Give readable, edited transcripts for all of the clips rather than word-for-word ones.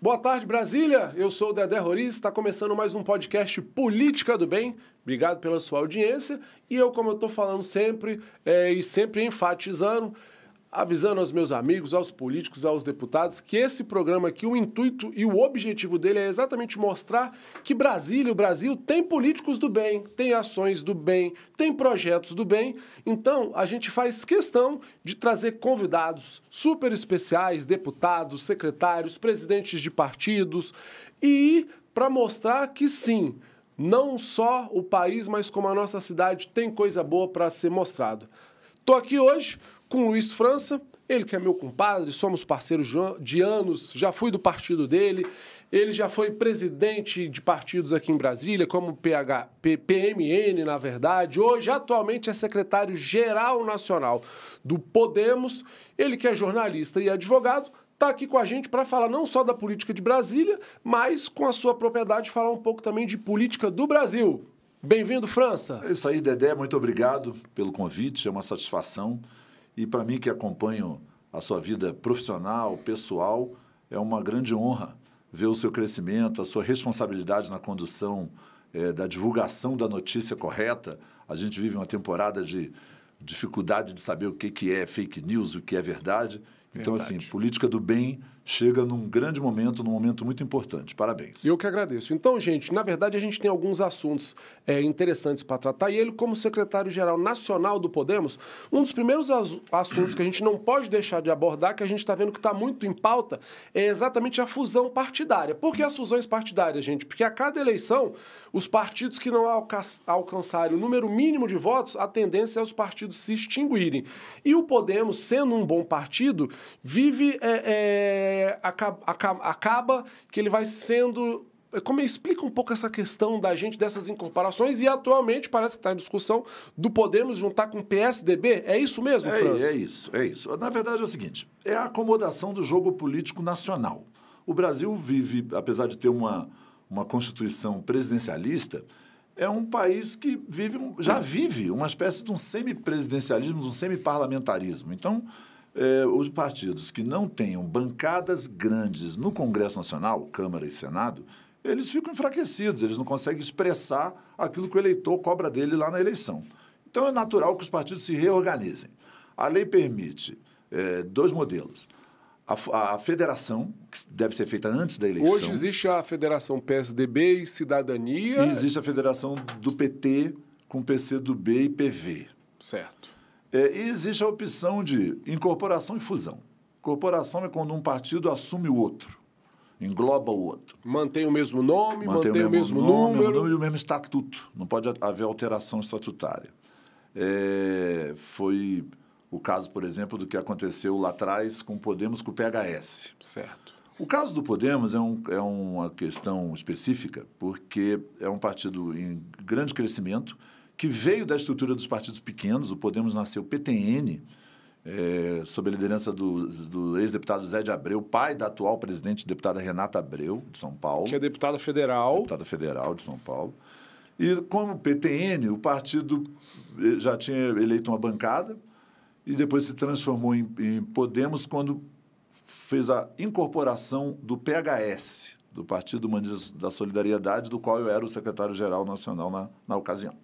Boa tarde, Brasília. Eu sou o Dedé Roriz, está começando mais um podcast Política do Bem. Obrigado pela sua audiência. E eu, como eu estou falando sempre, e sempre enfatizando, avisando aos meus amigos, aos políticos, aos deputados, que esse programa aqui, o intuito e o objetivo dele é exatamente mostrar que Brasília, o Brasil, tem políticos do bem, tem ações do bem, tem projetos do bem. Então, a gente faz questão de trazer convidados super especiais, deputados, secretários, presidentes de partidos, e para mostrar que sim, não só o país, mas como a nossa cidade tem coisa boa para ser mostrado. Estou aqui hoje com o Luiz França, ele que é meu compadre, somos parceiros de anos, já fui do partido dele, ele já foi presidente de partidos aqui em Brasília, como PMN, na verdade, hoje atualmente é secretário-geral nacional do Podemos, ele que é jornalista e advogado, está aqui com a gente para falar não só da política de Brasília, mas com a sua propriedade falar um pouco também de política do Brasil. Bem-vindo, França. É isso aí, Dedé, muito obrigado pelo convite, é uma satisfação. E para mim que acompanho a sua vida profissional, pessoal, é uma grande honra ver o seu crescimento, a sua responsabilidade na condução da divulgação da notícia correta. A gente vive uma temporada de dificuldade de saber o que é fake news, o que é verdade. Então, assim, política do bem chega num grande momento, num momento muito importante. Parabéns. Eu que agradeço. Então, gente, na verdade, a gente tem alguns assuntos interessantes para tratar. E ele, como secretário-geral nacional do Podemos, um dos primeiros assuntos que a gente não pode deixar de abordar, que a gente está vendo que está muito em pauta, é exatamente a fusão partidária. Por que as fusões partidárias, gente? Porque a cada eleição, os partidos que não alcançarem o número mínimo de votos, a tendência é os partidos se extinguirem. E o Podemos, sendo um bom partido, vive... acaba que ele vai sendo... Explica um pouco essa questão da gente, dessas incorporações, e atualmente parece que está em discussão do Podemos juntar com o PSDB. É isso mesmo, França? É isso. Na verdade é o seguinte, é a acomodação do jogo político nacional. O Brasil vive, apesar de ter uma constituição presidencialista, é um país que já vive uma espécie de um semipresidencialismo, de um semiparlamentarismo. Então, os partidos que não tenham bancadas grandes no Congresso Nacional, Câmara e Senado, eles ficam enfraquecidos, eles não conseguem expressar aquilo que o eleitor cobra dele lá na eleição. Então, é natural que os partidos se reorganizem. A lei permite dois modelos. A federação, que deve ser feita antes da eleição. Hoje existe a federação PSDB e Cidadania. E existe a federação do PT com PCdoB e PV. Certo. E existe a opção de incorporação e fusão. Incorporação é quando um partido assume o outro, engloba o outro. Mantém o mesmo nome, mantém o mesmo número. E o mesmo estatuto. Não pode haver alteração estatutária. Foi o caso, por exemplo, do que aconteceu lá atrás com o Podemos, com o PHS. Certo. O caso do Podemos é uma questão específica, porque é um partido em grande crescimento, que veio da estrutura dos partidos pequenos. O Podemos nasceu PTN, sob a liderança do ex-deputado Zé de Abreu, pai da atual presidente, deputada Renata Abreu, de São Paulo. Que é deputada federal. Deputada federal de São Paulo. E como PTN, o partido já tinha eleito uma bancada e depois se transformou em Podemos quando fez a incorporação do PHS, do Partido Humanista da Solidariedade, do qual eu era o secretário-geral nacional na ocasião.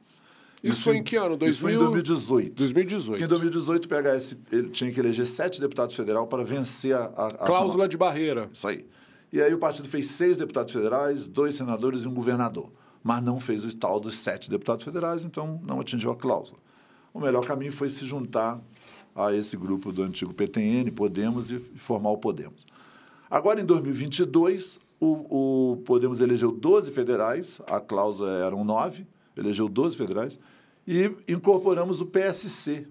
Isso foi em que ano? Isso foi em 2018. 2018. Em 2018, o PHS ele tinha que eleger 7 deputados federais para vencer a cláusula de barreira. Isso aí. E aí o partido fez 6 deputados federais, 2 senadores e um governador. Mas não fez o tal dos 7 deputados federais, então não atingiu a cláusula. O melhor caminho foi se juntar a esse grupo do antigo PTN, Podemos, e formar o Podemos. Agora, em 2022, o Podemos elegeu 12 federais, a cláusula eram 9, elegeu 12 federais, e incorporamos o PSC,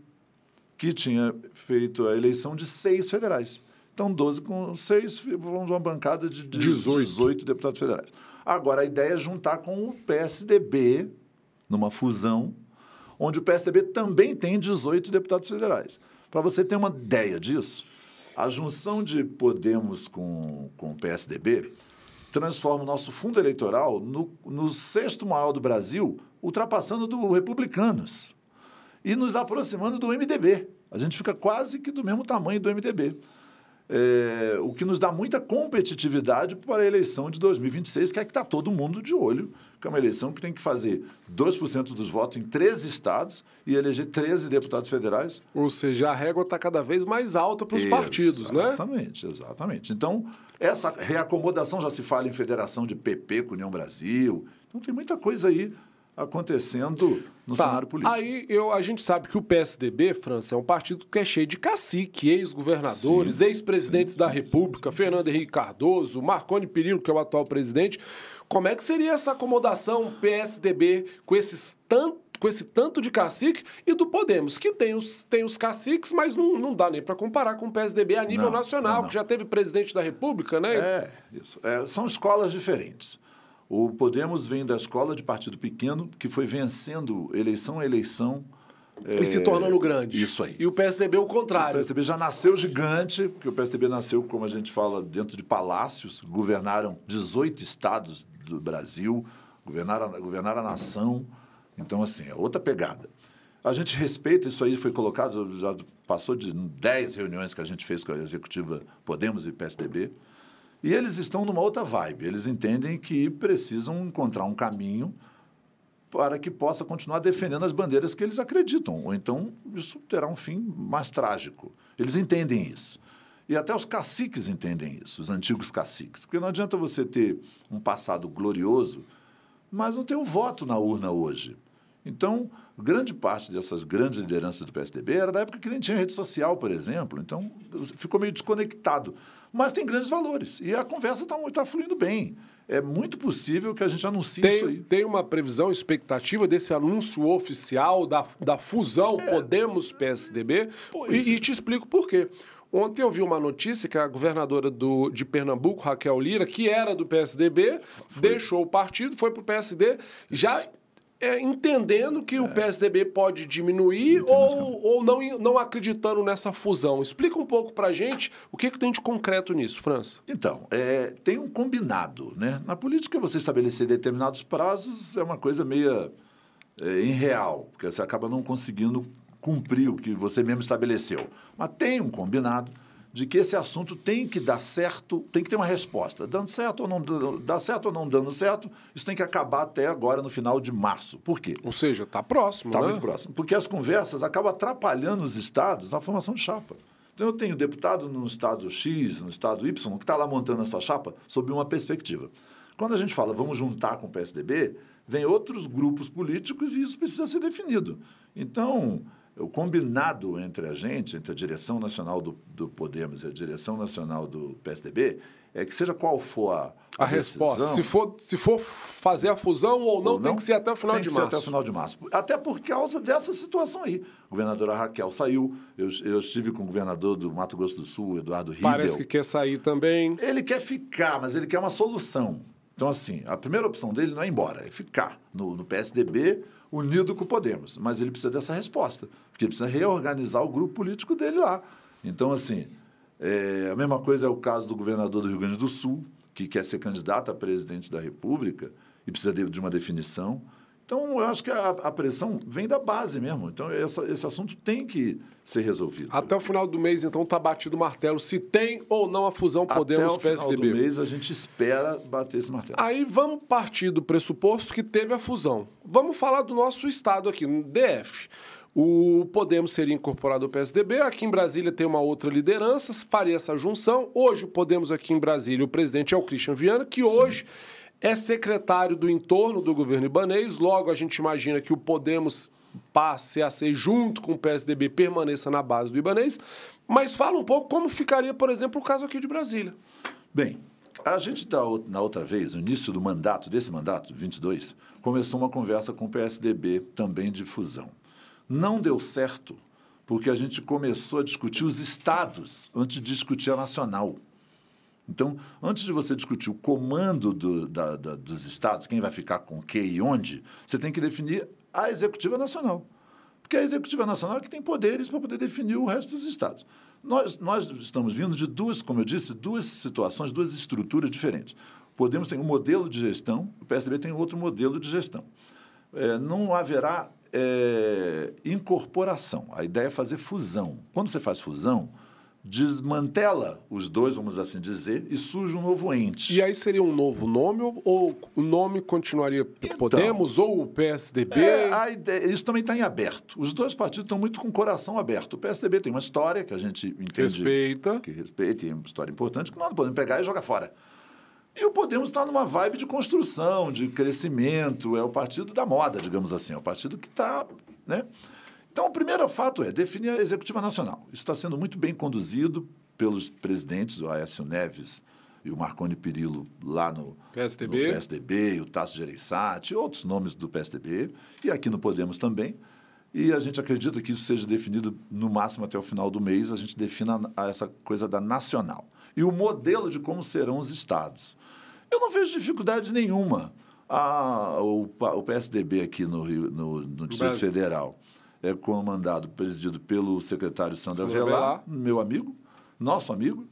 que tinha feito a eleição de 6 federais. Então, 12 com 6, vamos uma bancada de 18 deputados federais. Agora, a ideia é juntar com o PSDB, numa fusão, onde o PSDB também tem 18 deputados federais. Para você ter uma ideia disso, a junção de Podemos com o PSDB transforma o nosso fundo eleitoral no sexto maior do Brasil, ultrapassando do Republicanos e nos aproximando do MDB. A gente fica quase que do mesmo tamanho do MDB. o que nos dá muita competitividade para a eleição de 2026, que é que está todo mundo de olho, que é uma eleição que tem que fazer 2% dos votos em 13 estados e eleger 13 deputados federais. Ou seja, a régua está cada vez mais alta para os partidos, né? Exatamente, exatamente. Então, essa reacomodação já se fala em federação de PP com União Brasil. Então, tem muita coisa aí acontecendo no cenário político. Aí a gente sabe que o PSDB, França, é um partido que é cheio de cacique, ex-governadores, ex-presidentes da República, Fernando Henrique Cardoso, Marconi Perillo, que é o atual presidente. Como é que seria essa acomodação PSDB com esse tanto de cacique e do Podemos, que tem os caciques, mas não dá nem para comparar com o PSDB a nível nacional, que já teve presidente da República, né? Isso. São escolas diferentes. O Podemos vem da escola de partido pequeno, que foi vencendo eleição a eleição. E se tornando grande. Isso aí. E o PSDB o contrário. O PSDB já nasceu gigante, porque o PSDB nasceu, como a gente fala, dentro de palácios, governaram 18 estados do Brasil, governaram a nação. Então, assim, é outra pegada. A gente respeita, isso aí foi colocado, já passou de 10 reuniões que a gente fez com a executiva Podemos e PSDB. E eles estão numa outra vibe. Eles entendem que precisam encontrar um caminho para que possa continuar defendendo as bandeiras que eles acreditam. Ou então isso terá um fim mais trágico. Eles entendem isso. E até os caciques entendem isso, os antigos caciques. Porque não adianta você ter um passado glorioso, mas não ter um voto na urna hoje. Então, grande parte dessas grandes lideranças do PSDB era da época que nem tinha rede social, por exemplo. Então, ficou meio desconectado. Mas tem grandes valores. E a conversa está fluindo bem. É muito possível que a gente anuncie isso aí. Tem uma previsão, expectativa desse anúncio oficial da fusão Podemos-PSDB? E te explico por quê. Ontem eu vi uma notícia que a governadora de Pernambuco, Raquel Lira, que era do PSDB, deixou o partido, foi para o PSD, já entendendo que o PSDB pode diminuir ou não acreditando nessa fusão. Explica um pouco para a gente o que tem de concreto nisso, França. Então, tem um combinado, né? Na política, você estabelecer determinados prazos é uma coisa meio irreal, porque você acaba não conseguindo cumprir o que você mesmo estabeleceu. Mas tem um combinado de que esse assunto tem que dar certo, tem que ter uma resposta. Dando certo ou não dando certo, isso tem que acabar até agora, no final de março. Por quê? Ou seja, está próximo, Está muito próximo. Porque as conversas acabam atrapalhando os estados na formação de chapa. Então, eu tenho deputado no estado X, no estado Y, que está lá montando a sua chapa sob uma perspectiva. Quando a gente fala vamos juntar com o PSDB, vem outros grupos políticos e isso precisa ser definido. Então, o combinado entre a gente, entre a direção nacional do Podemos e a direção nacional do PSDB, é que seja qual for a resposta. Se for fazer a fusão ou não, tem que ser até o final de março. Tem que ser até o final de março. Até por causa dessa situação aí. A governadora Raquel saiu, eu estive com o governador do Mato Grosso do Sul, Eduardo Riedel. Parece que quer sair também. Ele quer ficar, mas ele quer uma solução. Então, assim, a primeira opção dele não é ir embora, é ficar no PSDB unido com o Podemos. Mas ele precisa dessa resposta, porque ele precisa reorganizar o grupo político dele lá. Então, assim, a mesma coisa é o caso do governador do Rio Grande do Sul, que quer ser candidato a presidente da República e precisa de uma definição. Então, eu acho que a pressão vem da base mesmo. Então, esse assunto tem que ser resolvido. Até o final do mês, então, está batido o martelo se tem ou não a fusão Podemos-PSDB. Até o final do mês, a gente espera bater esse martelo. Aí vamos partir do pressuposto que teve a fusão. Vamos falar do nosso estado aqui, no DF. O Podemos seria incorporado ao PSDB. Aqui em Brasília tem uma outra liderança, faria essa junção. Hoje, o Podemos aqui em Brasília, o presidente é o Christian Viana, que hoje é secretário do entorno do governo ibanês. Logo, a gente imagina que o Podemos passe a ser, junto com o PSDB, permaneça na base do ibanês. Mas fala um pouco como ficaria, por exemplo, o caso aqui de Brasília. Bem, a gente, na outra vez, no início do mandato, desse mandato, 22, começou uma conversa com o PSDB também de fusão. Não deu certo porque a gente começou a discutir os estados antes de discutir a nacional. Então, antes de você discutir o comando dos estados, quem vai ficar com o quê e onde, você tem que definir a executiva nacional. Porque a executiva nacional é que tem poderes para poder definir o resto dos estados. Nós estamos vindo de como eu disse, duas situações, duas estruturas diferentes. O Podemos tem um modelo de gestão, o PSDB tem outro modelo de gestão. Não haverá incorporação. A ideia é fazer fusão. Quando você faz fusão, desmantela os dois, vamos assim dizer, e surge um novo ente. E aí seria um novo nome ou o nome continuaria Podemos ou o PSDB? A ideia, isso também está em aberto. Os dois partidos estão muito com o coração aberto. O PSDB tem uma história que a gente entende... Respeita. Que respeita, e é uma história importante que nós não podemos pegar e jogar fora. E o Podemos está numa vibe de construção, de crescimento, é o partido da moda, digamos assim, é o partido que está... né? Então, o primeiro fato é definir a Executiva Nacional. Isso está sendo muito bem conduzido pelos presidentes, o Aécio Neves e o Marconi Perillo, lá no PSDB, o Tasso Gereissati, outros nomes do PSDB, e aqui no Podemos também. E a gente acredita que isso seja definido no máximo até o final do mês, a gente defina essa coisa da nacional. E o modelo de como serão os estados. Eu não vejo dificuldade nenhuma. O PSDB aqui no Distrito Federal é comandado, presidido pelo secretário Sandro Avelar, meu amigo, nosso amigo.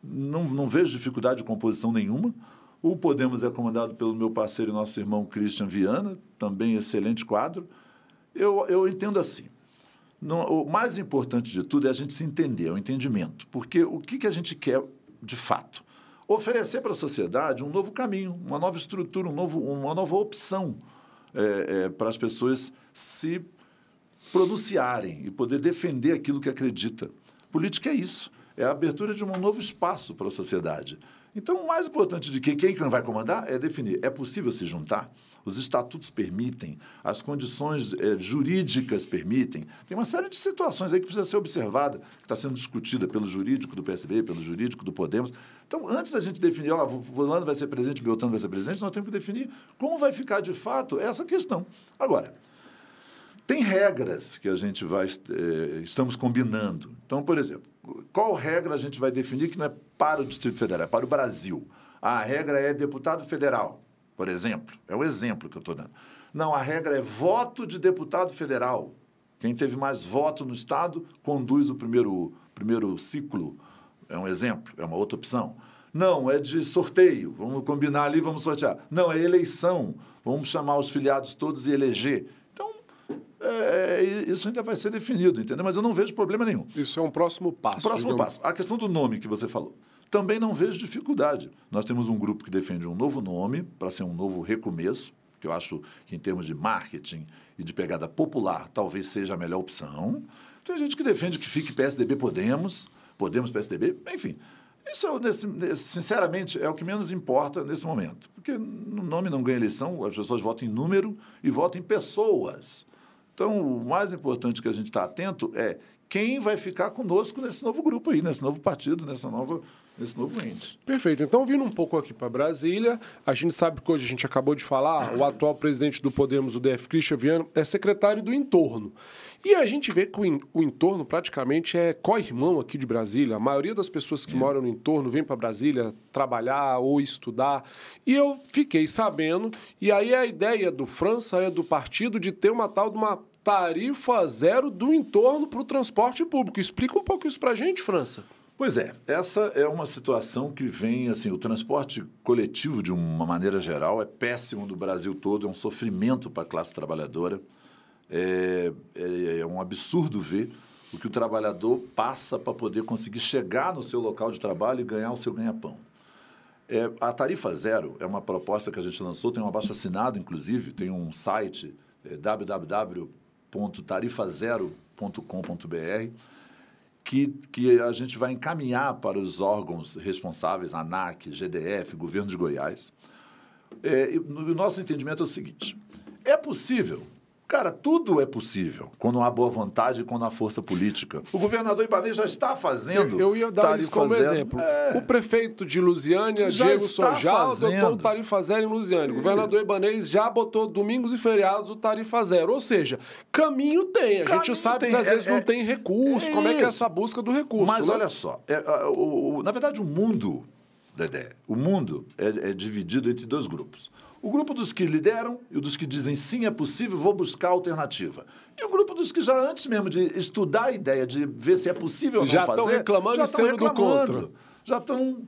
Não vejo dificuldade de composição nenhuma. O Podemos é comandado pelo meu parceiro e nosso irmão Christian Viana, também excelente quadro. Eu entendo assim. O mais importante de tudo é a gente se entender, é o entendimento. Porque o que a gente quer de fato? Oferecer para a sociedade um novo caminho, uma nova estrutura, uma nova opção para as pessoas se pronunciarem e poder defender aquilo que acredita. Política é isso, é a abertura de um novo espaço para a sociedade. Então, o mais importante de quem vai comandar é definir, é possível se juntar? Os estatutos permitem, as condições jurídicas permitem. Tem uma série de situações aí que precisa ser observada, que está sendo discutida pelo jurídico do PSDB, pelo jurídico do Podemos. Então, antes da gente definir, fulano vai ser presidente, Beltrano vai ser presidente, nós temos que definir como vai ficar de fato essa questão. Agora, tem regras que a gente estamos combinando. Então, por exemplo, qual regra a gente vai definir que não é para o Distrito Federal, é para o Brasil? A regra é deputado federal, por exemplo. É o exemplo que eu estou dando. Não, a regra é voto de deputado federal. Quem teve mais voto no Estado conduz o primeiro ciclo. É um exemplo, é uma outra opção. Não, é de sorteio. Vamos combinar ali, vamos sortear. Não, é eleição. Vamos chamar os filiados todos e eleger. Isso ainda vai ser definido, entendeu? Mas eu não vejo problema nenhum. Isso é um próximo passo. Próximo passo. A questão do nome que você falou. Também não vejo dificuldade. Nós temos um grupo que defende um novo nome para ser um novo recomeço, que eu acho que em termos de marketing e de pegada popular talvez seja a melhor opção. Tem gente que defende que fique PSDB Podemos PSDB, enfim. Isso, sinceramente, é o que menos importa nesse momento. Porque o nome não ganha eleição, as pessoas votam em número e votam em pessoas. Então, o mais importante que a gente está atento é quem vai ficar conosco nesse novo grupo aí, nesse novo partido, nesse novo ente. Perfeito. Então, vindo um pouco aqui para Brasília, a gente sabe que hoje a gente acabou de falar, o atual presidente do Podemos, o DF, Christian Viana, é secretário do entorno. E a gente vê que o entorno praticamente é co-irmão aqui de Brasília. A maioria das pessoas que moram no entorno vem para Brasília trabalhar ou estudar. E eu fiquei sabendo, e aí a ideia do França é do partido de ter uma tal de uma tarifa zero do entorno para o transporte público. Explica um pouco isso para a gente, França. Pois é, essa é uma situação que vem, assim, o transporte coletivo, de uma maneira geral, é péssimo no Brasil todo, é um sofrimento para a classe trabalhadora. É um absurdo ver o que o trabalhador passa para poder conseguir chegar no seu local de trabalho e ganhar o seu ganha-pão. A tarifa zero é uma proposta que a gente lançou, tem um abaixo-assinado, inclusive, tem um site, www.tarifazero.com.br, que a gente vai encaminhar para os órgãos responsáveis, ANAC, GDF, Governo de Goiás. O nosso entendimento é o seguinte, é possível... Cara, tudo é possível quando há boa vontade e quando há força política. O governador Ibanez já está fazendo. Eu ia dar isso como exemplo. O prefeito de Lusiânia, Diego Sojal, adotou o tarifa zero em Lusiânia. O governador Ibanez já botou domingos e feriados o tarifa zero. Ou seja, caminho tem. A gente sabe se às vezes não tem recurso, como é que é essa busca do recurso. Mas olha só, na verdade o mundo, Dedé, o mundo é dividido entre dois grupos. O grupo dos que lideram e o dos que dizem sim, é possível, vou buscar alternativa. E o grupo dos que já antes mesmo de estudar a ideia, de ver se é possível ou não fazer... Já estão reclamando e sendo do contra. Já estão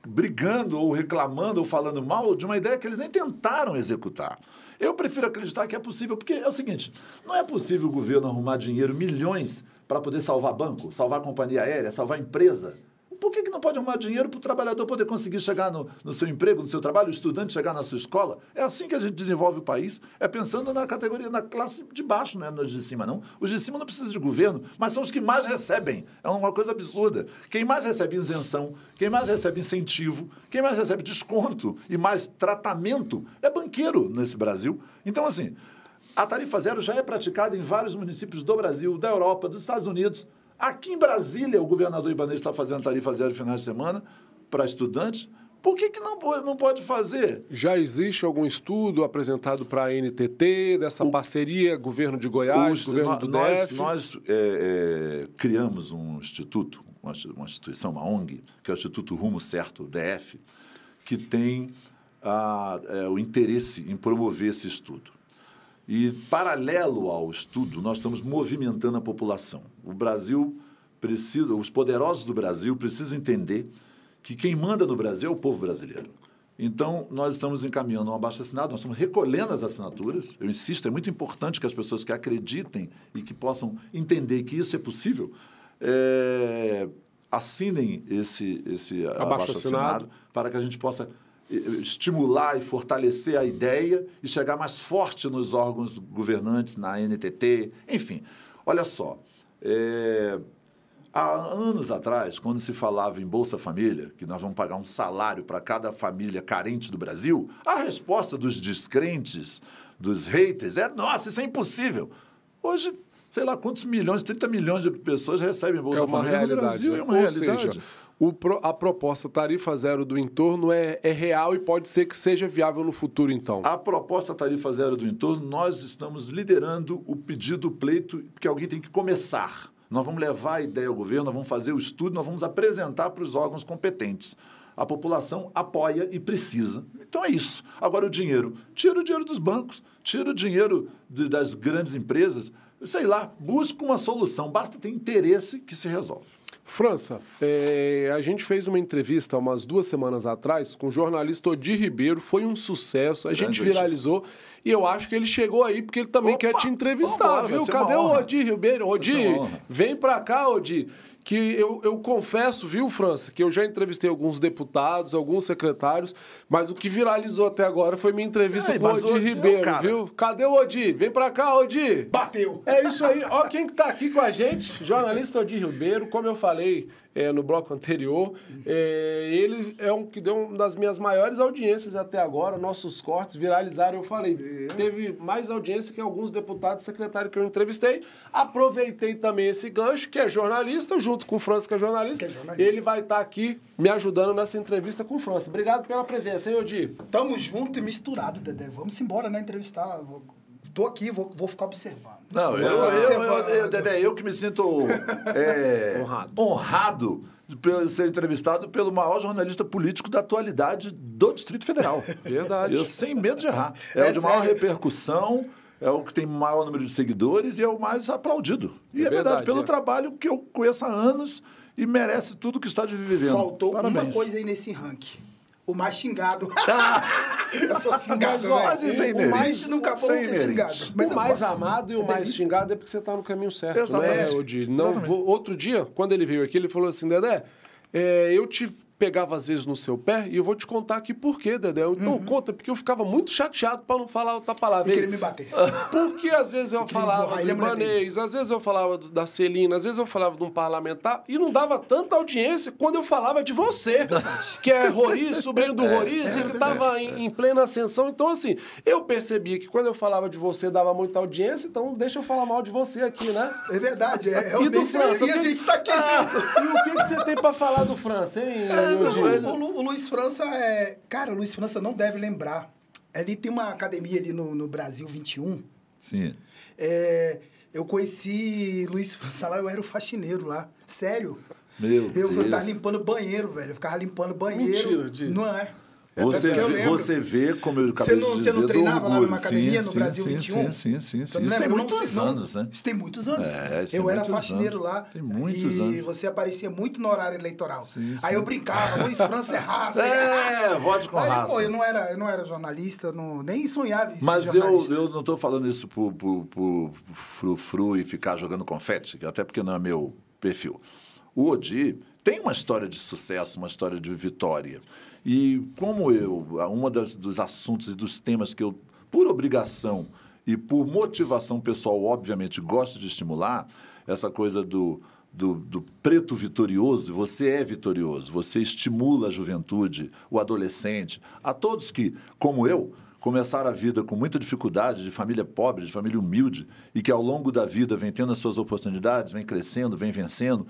brigando ou reclamando ou falando mal de uma ideia que eles nem tentaram executar. Eu prefiro acreditar que é possível, porque é o seguinte, não é possível o governo arrumar dinheiro, milhões, para poder salvar banco, salvar companhia aérea, salvar empresa. Por que não pode arrumar dinheiro para o trabalhador poder conseguir chegar no seu emprego, no seu trabalho, o estudante chegar na sua escola? É assim que a gente desenvolve o país, é pensando na categoria, na classe de baixo, não é nos de cima, não. Os de cima não precisam de governo, mas são os que mais recebem. É uma coisa absurda. Quem mais recebe isenção, quem mais recebe incentivo, quem mais recebe desconto e mais tratamento é banqueiro nesse Brasil. Então, assim, a tarifa zero já é praticada em vários municípios do Brasil, da Europa, dos Estados Unidos. Aqui em Brasília, o governador Ibanez está fazendo tarifa zero no final de semana para estudantes. Por que não pode fazer? Já existe algum estudo apresentado para a NTT, dessa parceria, governo de Goiás, governo do DF? Nós criamos um instituto, uma instituição, uma ONG, que é o Instituto Rumo Certo, DF, que tem o interesse em promover esse estudo. E, paralelo ao estudo, nós estamos movimentando a população. O Brasil precisa, os poderosos do Brasil precisam entender que quem manda no Brasil é o povo brasileiro. Então, nós estamos encaminhando um abaixo-assinado, nós estamos recolhendo as assinaturas. Eu insisto, é muito importante que as pessoas que acreditem e que possam entender que isso é possível, assinem esse abaixo-assinado para que a gente possa estimular e fortalecer a ideia e chegar mais forte nos órgãos governantes, na NTT, enfim. Olha só, há anos atrás, quando se falava em Bolsa Família, que nós vamos pagar um salário para cada família carente do Brasil, a resposta dos descrentes, dos haters, nossa, isso é impossível. Hoje, sei lá quantos milhões, 30 milhões de pessoas recebem Bolsa Família no Brasil, é uma realidade. Seja, a proposta tarifa zero do entorno é real e pode ser que seja viável no futuro, então? A proposta tarifa zero do entorno, nós estamos liderando o pedido, o pleito, porque alguém tem que começar. Nós vamos levar a ideia ao governo, nós vamos fazer o estudo, nós vamos apresentar para os órgãos competentes. A população apoia e precisa. Então é isso. Agora o dinheiro. Tira o dinheiro dos bancos, tira o dinheiro das grandes empresas. Sei lá, busca uma solução. Basta ter interesse que se resolve. França, a gente fez uma entrevista umas 2 semanas atrás com o jornalista Odir Ribeiro, foi um sucesso, a gente viralizou e eu acho que ele chegou aí porque ele também quer te entrevistar, viu? Cadê o Odir Ribeiro? Odir, vem pra cá, Odir. Que eu confesso, viu, França, que eu já entrevistei alguns deputados, alguns secretários, mas o que viralizou até agora foi minha entrevista com o Odir Ribeiro, viu? Cadê o Odir? Vem pra cá, Odir! Bateu! É isso aí. Ó quem que tá aqui com a gente, jornalista Odir Ribeiro, como eu falei no bloco anterior, ele é que deu uma das minhas maiores audiências até agora, nossos cortes viralizaram, eu falei, teve mais audiência que alguns deputados e secretários que eu entrevistei, aproveitei também esse gancho, que é jornalista, junto com o França, que é jornalista, ele vai estar aqui me ajudando nessa entrevista com o França. Obrigado pela presença, hein, Odir? Tamo junto e misturado, Dedé. Vamos embora, né, entrevistar. Tô aqui, vou ficar observando. Não, Dedé, eu que me sinto honrado por ser entrevistado pelo maior jornalista político da atualidade do Distrito Federal. Verdade. Eu sem medo de errar. É o de maior repercussão, é o que tem maior número de seguidores e é o mais aplaudido. E é verdade, pelo trabalho que eu conheço há anos e merece tudo que está vivendo. Faltou uma coisa aí nesse ranking. O mais xingado. Eu sou xingado, mas isso é inerente. O mais nunca bom é xingado. Mas o mais amado e o mais xingado é porque você está no caminho certo, né, Odir? Outro dia, quando ele veio aqui, ele falou assim, Dedé, eu te pegava às vezes no seu pé e eu vou te contar aqui por quê, Dedé. Então conta, porque eu ficava muito chateado para não falar outra palavra. E querer me bater. Porque às vezes eu falava do Ibanez, às vezes eu falava da Celina, às vezes eu falava de um parlamentar e não dava tanta audiência quando eu falava de você, que é Roriz, sobrinho do Roriz, que estava em plena ascensão. Então, assim, eu percebia que quando eu falava de você dava muita audiência, então deixa eu falar mal de você aqui, né? É verdade, realmente. E do França, a gente tá aqui junto. E o que você tem para falar do França, hein? O Luiz França Cara, o Luiz França não deve lembrar. Ele tem uma academia ali no Brasil 21. Sim. Eu conheci Luiz França lá, eu era o faxineiro lá. Sério. Meu Deus. Eu tava limpando banheiro, velho. Eu ficava limpando banheiro. Mentira, não é? Você vê, como eu acabei de dizer, você não treinava lá numa sim, academia no sim, Brasil sim, 21? Sim. Você não Isso tem lembra? muitos anos, né? Isso tem muitos anos. Isso Eu tem era muitos faxineiro anos. lá. Tem muitos anos. E você aparecia muito no horário eleitoral. Sim, Aí eu brincava, Luiz França é raça. vote com aí, raça. Pô, eu não era jornalista, nem sonhava em Mas ser jornalista. eu não estou falando isso por frufru e ficar jogando confete, até porque não é meu perfil. O Odi tem uma história de sucesso, uma história de vitória. E como dos assuntos e dos temas que eu, por obrigação e por motivação pessoal, obviamente, gosto de estimular, essa coisa do preto vitorioso, você é vitorioso, você estimula a juventude, o adolescente, a todos que, como eu, começaram a vida com muita dificuldade, de família pobre, de família humilde, e que ao longo da vida vem tendo as suas oportunidades, vem crescendo, vem vencendo,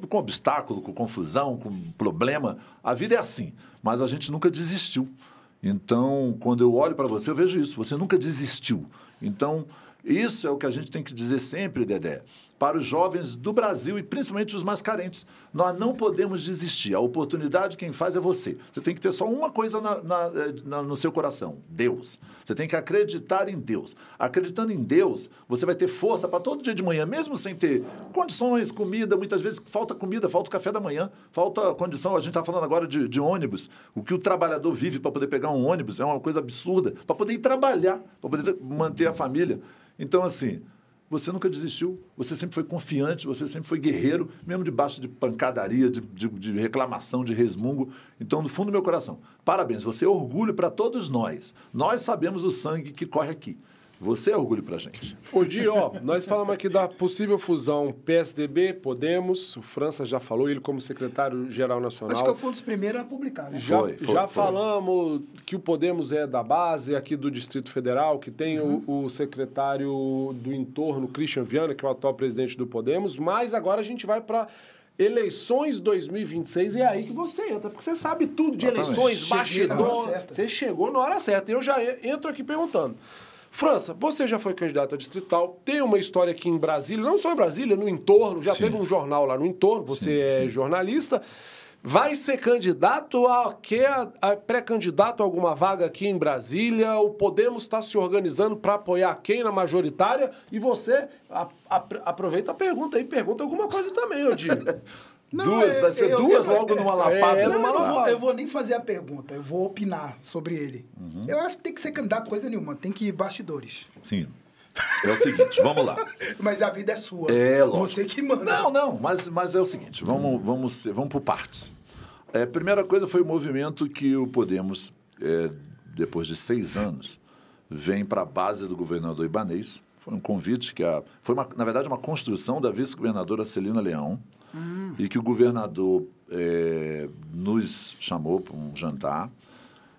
com obstáculo, com confusão, com problema. A vida é assim, mas a gente nunca desistiu. Então, quando eu olho para você, eu vejo isso, você nunca desistiu. Então, isso é o que a gente tem que dizer sempre, Dedé, para os jovens do Brasil e principalmente os mais carentes. Nós não podemos desistir. A oportunidade quem faz é você. Você tem que ter só uma coisa no seu coração, Deus. Você tem que acreditar em Deus. Acreditando em Deus, você vai ter força para todo dia de manhã, mesmo sem ter condições, comida. Muitas vezes falta comida, falta o café da manhã, falta condição. A gente está falando agora de ônibus. O que o trabalhador vive para poder pegar um ônibus é uma coisa absurda, para poder ir trabalhar, para poder manter a família. Então, assim, você nunca desistiu, você sempre foi confiante, você sempre foi guerreiro, mesmo debaixo de pancadaria, de reclamação, de resmungo. Então, no fundo do meu coração, parabéns, você é orgulho para todos nós. Nós sabemos o sangue que corre aqui. Você é orgulho pra gente. Odi, nós falamos aqui da possível fusão PSDB, Podemos, o França já falou, ele como secretário-geral nacional. Acho que eu fui um dos primeiros a publicar, né? Já falamos que o Podemos é da base aqui do Distrito Federal, que tem o secretário do entorno, Christian Viana, que é o atual presidente do Podemos, mas agora a gente vai para eleições 2026, é aí que você entra, porque você sabe tudo de eleições, bastidor. Você chegou na hora certa. Eu já entro aqui perguntando. França, você já foi candidato a distrital, tem uma história aqui em Brasília, não só em Brasília, no entorno, já teve um jornal lá no entorno, você é jornalista. Vai ser candidato a quê? Pré-candidato a alguma vaga aqui em Brasília? O Podemos está se organizando para apoiar quem na majoritária? E você aproveita a pergunta aí, pergunta alguma coisa também, eu digo. Vai ser duas logo numa lapada. Eu vou nem fazer a pergunta, eu vou opinar sobre ele. Eu acho que tem que ser candidato coisa nenhuma, tem que ir bastidores. Sim. É o seguinte, vamos lá. Mas a vida é sua. É, lógico. Você que manda. Não, mas é o seguinte, vamos por partes. A primeira coisa foi o movimento que o Podemos, depois de 6 anos, vem para a base do governador Ibanez. Foi um convite foi, na verdade, uma construção da vice-governadora Celina Leão, e que o governador nos chamou para um jantar,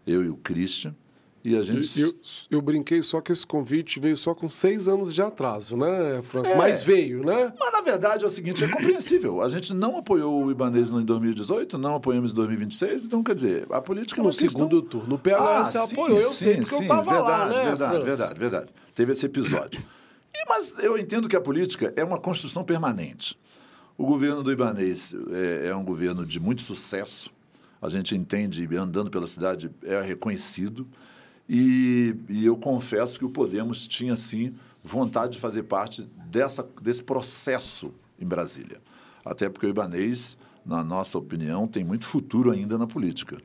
eu e o Christian, e a gente... Eu brinquei só que esse convite veio só com 6 anos de atraso, né, França? Mas veio, né? Mas, na verdade, é o seguinte, é compreensível. A gente não apoiou o Ibanez em 2018, não apoiamos em 2026, então, quer dizer, a política... No segundo turno, o PLS apoiou, eu sei, porque eu estava lá, né, Verdade. Teve esse episódio. Mas eu entendo que a política é uma construção permanente. O governo do Ibanez é um governo de muito sucesso. A gente entende, andando pela cidade, é reconhecido. E eu confesso que o Podemos tinha, sim, vontade de fazer parte desse processo em Brasília. Até porque o Ibanez, na nossa opinião, tem muito futuro ainda na política.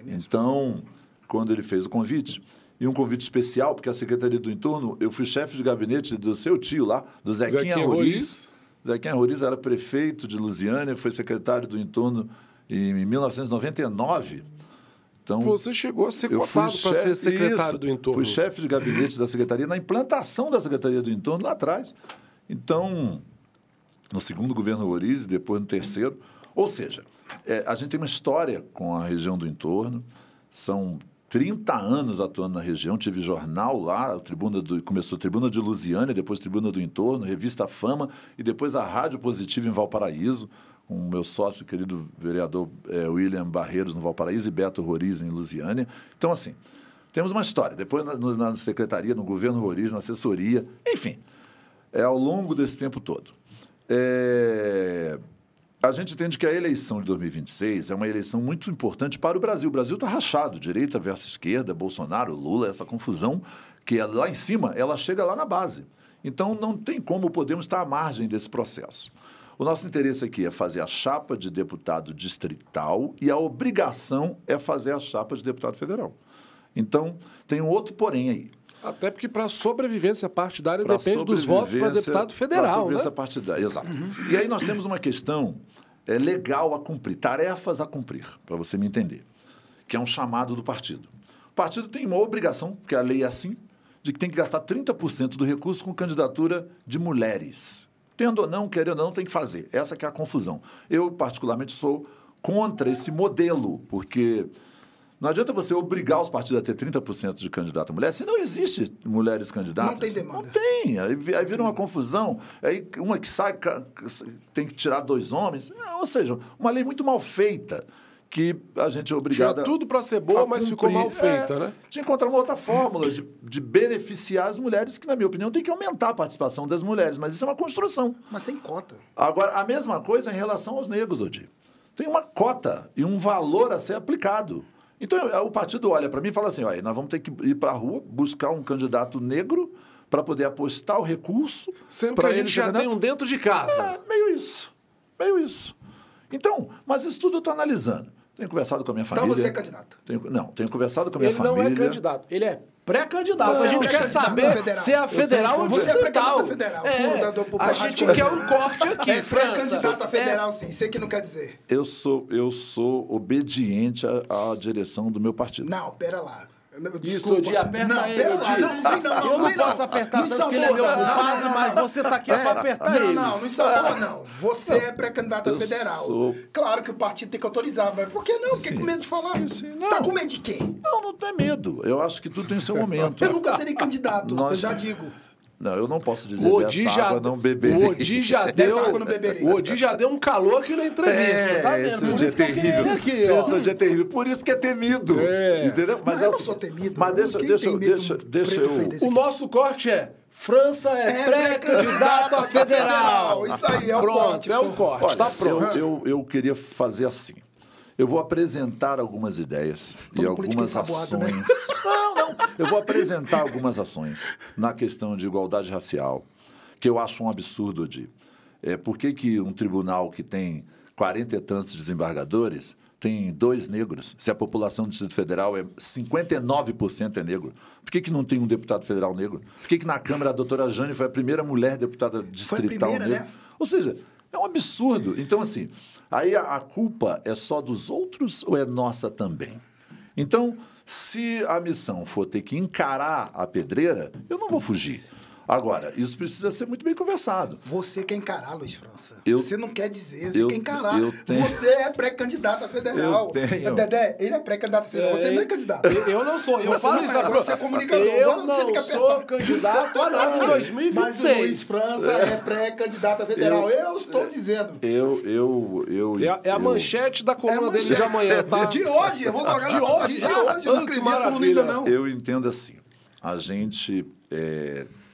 Então, quando ele fez o convite, e um convite especial, porque a Secretaria do Entorno, eu fui chefe de gabinete do seu tio lá, do Zequinha Roriz. Zequinha Roriz era prefeito de Lusiânia, foi secretário do Entorno em 1999. Então, você chegou a ser cotado para ser secretário do Entorno. Fui chefe de gabinete da Secretaria na implantação da Secretaria do Entorno lá atrás. Então, no segundo governo Roriz, depois no terceiro. Ou seja, a gente tem uma história com a região do Entorno, são 30 anos atuando na região, tive jornal lá, começou a Tribuna de Lusiânia, depois Tribuna do Entorno, Revista Fama, e depois a Rádio Positiva em Valparaíso, com o meu sócio, querido vereador William Barreiros, no Valparaíso, e Beto Roriz, em Lusiânia. Então, assim, temos uma história. Depois na secretaria, no governo Roriz, na assessoria, enfim, ao longo desse tempo todo. a gente entende que a eleição de 2026 é uma eleição muito importante para o Brasil. O Brasil está rachado, direita versus esquerda, Bolsonaro, Lula, essa confusão que é lá em cima, ela chega lá na base. Então, não tem como Podemos estar à margem desse processo. O nosso interesse aqui é fazer a chapa de deputado distrital e a obrigação é fazer a chapa de deputado federal. Então, tem um outro porém aí. Até porque para a sobrevivência partidária depende dos votos para deputado federal, para sobrevivência né? partidária, exato. E aí nós temos uma questão legal a cumprir, tarefas a cumprir, para você me entender, que é um chamado do partido. O partido tem uma obrigação, porque a lei é assim, de que tem que gastar 30% do recurso com candidatura de mulheres. Tendo ou não, querendo ou não, tem que fazer. Essa que é a confusão. Eu, particularmente, sou contra esse modelo, porque não adianta você obrigar os partidos a ter 30% de candidato a mulher, se não existe mulheres candidatas. Não tem demanda. Não tem. Aí vira uma confusão. Aí uma que sai tem que tirar 2 homens. Ou seja, uma lei muito mal feita, que a gente é obrigado tinha tudo para ser boa, mas ficou mal feita, né? De encontrar uma outra fórmula de beneficiar as mulheres, que, na minha opinião, tem que aumentar a participação das mulheres. Mas isso é uma construção. Mas sem cota. Agora, a mesma coisa em relação aos negros, Odi. Tem uma cota e um valor a ser aplicado. Então, o partido olha para mim e fala assim, olha, nós vamos ter que ir para a rua, buscar um candidato negro para poder apostar o recurso. Sendo que a gente já tem um dentro de casa. É, meio isso. Então, mas isso tudo eu estou analisando. Tenho conversado com a minha família. Então você é candidato? Tenho conversado com a minha família. Ele não é candidato, ele é pré-candidato. Você A gente é quer saber se é a federal ou Você é distrital. pré-candidato federal. A gente quer um corte aqui, É França. pré-candidato a federal, sim. Sei que não quer dizer. Eu sou obediente à direção do meu partido. Não, pera lá. Isso, Odi, aperta não, ele, pera lá. Odi. Eu não posso apertar tanto porque ele é meu compadre, mas você tá aqui para apertar ele. Não ensaboa, não. Você é pré-candidato a federal. sou- Claro que o partido tem que autorizar, mas por que não? Fiquei com medo de falar. sim. Você tá com medo de quê? Não é medo. Eu acho que tudo tem seu momento. Eu nunca serei candidato, Nós- eu já digo. Não, eu não posso dizer O Odi dessa água não beberei. O Odi já deu. Dessa água não beberei. O Odi já deu um calor aqui na entrevista, tá vendo? Esse Por dia é isso que eu terrível. queria aqui, ó. Esse dia é terrível. Por isso que é temido. Entendeu? Mas eu não assim, sou temido. Mas deixa Quem tem medo eu... preto feio desse O aqui? nosso corte é França é pré-candidato a federal. Isso aí, é o Pronto, corte. é o corte, Olha, tá pronto. eu queria fazer assim. Eu vou apresentar algumas ideias e Todo político algumas ensaboado, né? ações. Não. Eu vou apresentar algumas ações na questão de igualdade racial, que eu acho um absurdo, Odi. Por que um tribunal que tem 40 e tantos desembargadores tem 2 negros? Se a população do Distrito Federal 59% é negro. Por que não tem um deputado federal negro? Por que na Câmara a doutora Jane foi a primeira mulher deputada distrital primeira, negra? né? Ou seja, é um absurdo. Então, assim, aí a culpa é só dos outros ou é nossa também? Então, se a missão for ter que encarar a pedreira, eu não vou fugir. Agora, isso precisa ser muito bem conversado. Você quer encarar, Luiz França. Eu- Você não quer dizer, você eu- quer encarar. eu tenho- Você é pré-candidato a federal. Eu tenho. Dedé, ele é pré-candidato a federal. Você não é candidato. Eu não sou, eu Você falo não isso. é, agora. você é comunicador, Eu agora você tem que não sou apertar. candidato a nada em Mas o 2026. Luiz França é pré-candidato a federal. Eu estou dizendo. É a manchete da coluna dele de manchete. amanhã, tá? De hoje, eu vou colocar De na hoje, de já? hoje. Eu não Ah, que escrevi a coluna maravilha. ainda, não. Eu entendo assim. A gente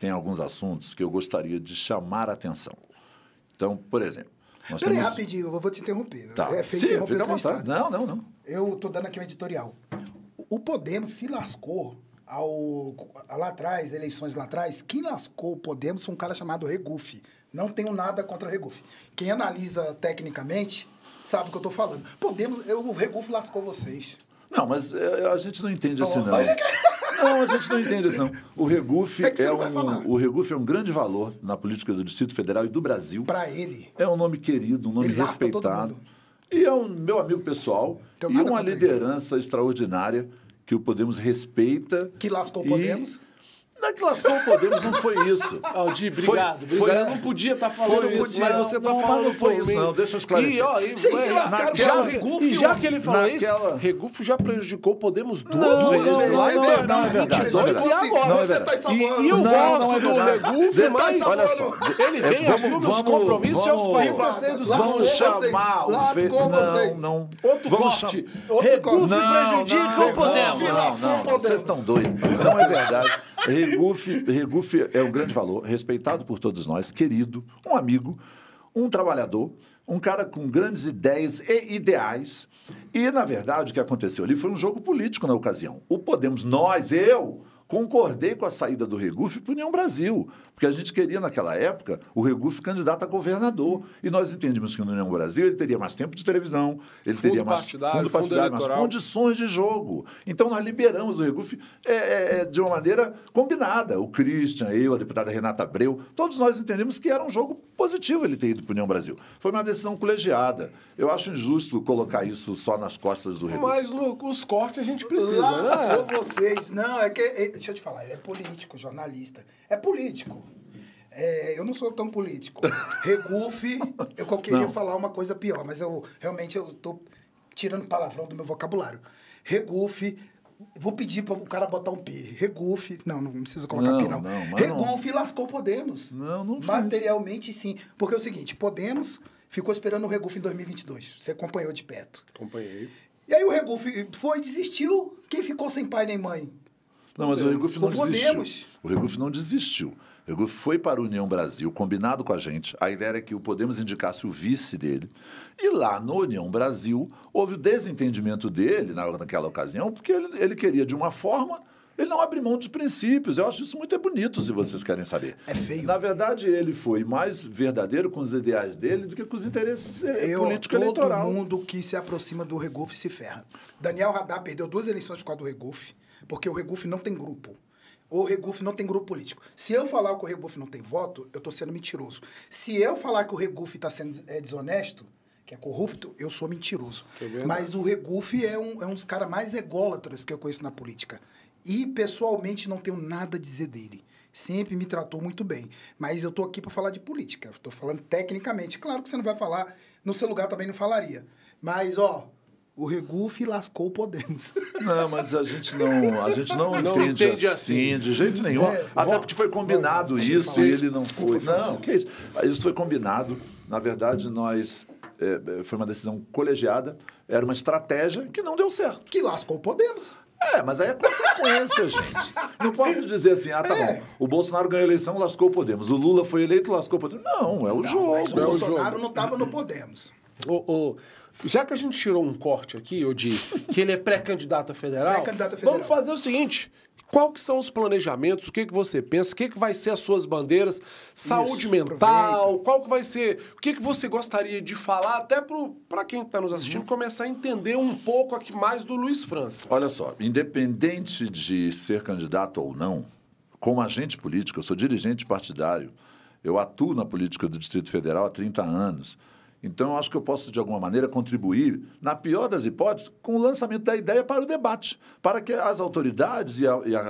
tem alguns assuntos que eu gostaria de chamar a atenção. Então, por exemplo, nós Peraí, temos... rapidinho, eu vou te interromper. Tá. É feio Sim, interromper fica à o vontade. entrevistado. Não. Eu tô dando aqui um editorial. O Podemos se lascou lá atrás, eleições lá atrás. Quem lascou o Podemos foi um cara chamado Regufe. Não tenho nada contra o Regufe. Quem analisa tecnicamente sabe o que eu tô falando. O Regufe lascou vocês. Não, mas a gente não entende assim, não. Olha Não, a gente não entende assim, não. O Regufe É que você não vai falar. o Regufe é um grande valor na política do Distrito Federal e do Brasil. Pra ele. É um nome querido, um nome Ele lasca todo respeitado. mundo. E é um meu amigo pessoal. Tenho E nada uma contra ele. liderança extraordinária que o Podemos respeita. Que lascou o e- Podemos. Não é que lascou o Podemos, não foi isso. Aldir, Foi- obrigado. foi- Eu não podia estar falando Você não isso, podia, mas você está não, mas falando não foi por isso, mim. não. Deixa eu esclarecer. E, ó, Vocês se lascaram já, já, o Regufe, e já que ele falou naquela- isso, Regufe já prejudicou o Podemos duas Não, vezes. não, lá em não, 2022 não é verdade, não é verdade. e agora. Não é Você verdade. tá ensaboando. E eu Não, gosto não é do verdade. Regufe, mas Olha só, ele vem e assume os compromissos e aos 46 dos Lascou anos. vocês. chamar o Lascou vocês. Não. Outro Vamos corte. Outro Regufe corte. prejudica o Podemos. Não, vocês estão doidos. Não é verdade. Regufe é um grande valor, respeitado por todos nós, querido, um amigo, um trabalhador, um cara com grandes ideias e ideais. E, na verdade, o que aconteceu ali foi um jogo político na ocasião. O Podemos, eu concordei com a saída do Regufe para a União Brasil, porque a gente queria, naquela época, o Regufe candidato a governador. E nós entendíamos que no União Brasil ele teria mais tempo de televisão, ele teria mais fundo partidário, mais condições de jogo. Então, nós liberamos o Regufe de uma maneira combinada. O Christian, eu, a deputada Renata Abreu, todos nós entendemos que era um jogo positivo ele ter ido para a União Brasil. Foi uma decisão colegiada. Eu acho injusto colocar isso só nas costas do Regufe. Mas os cortes a gente precisa, Lascou vocês. Não, deixa eu te falar, ele é político, jornalista. É político. Eu não sou tão político. Regufe, eu queria falar uma coisa pior, mas eu tô tirando palavrão do meu vocabulário. Regufe, vou pedir para o cara botar um P. Regufe, não precisa colocar P, não. Regufe lascou Podemos. Não materialmente, sim. Porque é o seguinte, Podemos ficou esperando o Regufe em 2022. Você acompanhou de perto. Acompanhei. E aí o Regufe desistiu. Quem ficou sem pai nem mãe? Não, mas o Regufe não desistiu. Podemos. O Regufe não desistiu. O Regufe foi para a União Brasil, combinado com a gente. A ideia era que o Podemos indicasse o vice dele. E lá no União Brasil, houve o desentendimento dele naquela ocasião, porque ele queria de uma forma, ele não abre mão dos princípios. Eu acho isso muito bonito, se vocês querem saber. É feio. Na verdade, ele foi mais verdadeiro com os ideais dele do que com os interesses político-eleitoral. Todo mundo que se aproxima do Regufe se ferra. Daniel Radar perdeu 2 eleições por causa do Regufe, porque o Regufe não tem grupo. O Regufe não tem grupo político. Se eu falar que o Regufe não tem voto, eu estou sendo mentiroso. Se eu falar que o Regufe está sendo desonesto, que é corrupto, eu sou mentiroso. Mas o Regufe é um dos caras mais ególatras que eu conheço na política. E, pessoalmente, não tenho nada a dizer dele. Sempre me tratou muito bem. Mas eu estou aqui para falar de política. Estou falando tecnicamente. Claro que você não vai falar, no seu lugar também não falaria. Mas, o Regufe lascou o Podemos. Não, mas a gente não entende assim, de jeito nenhum. Até porque foi combinado isso e ele não foi. Não, que é isso? Isso foi combinado. Na verdade, foi uma decisão colegiada. Era uma estratégia que não deu certo. Que lascou o Podemos. Mas aí é consequência, gente. Não posso dizer assim, bom, o Bolsonaro ganhou a eleição, lascou o Podemos. O Lula foi eleito, lascou o Podemos. Não, é o jogo. Mas o Bolsonaro não estava no Podemos. Já que a gente tirou um corte aqui, Odi, que ele é pré-candidato a federal, vamos fazer o seguinte: qual que são os planejamentos, o que você pensa, o que vai ser as suas bandeiras, saúde mental, qual que vai ser, o que você gostaria de falar, até para quem está nos assistindo começar a entender um pouco aqui mais do Luiz França. Olha só, independente de ser candidato ou não, como agente político, eu sou dirigente partidário, eu atuo na política do Distrito Federal há 30 anos. Então, eu acho que eu posso, de alguma maneira, contribuir, na pior das hipóteses, com o lançamento da ideia para o debate, para que as autoridades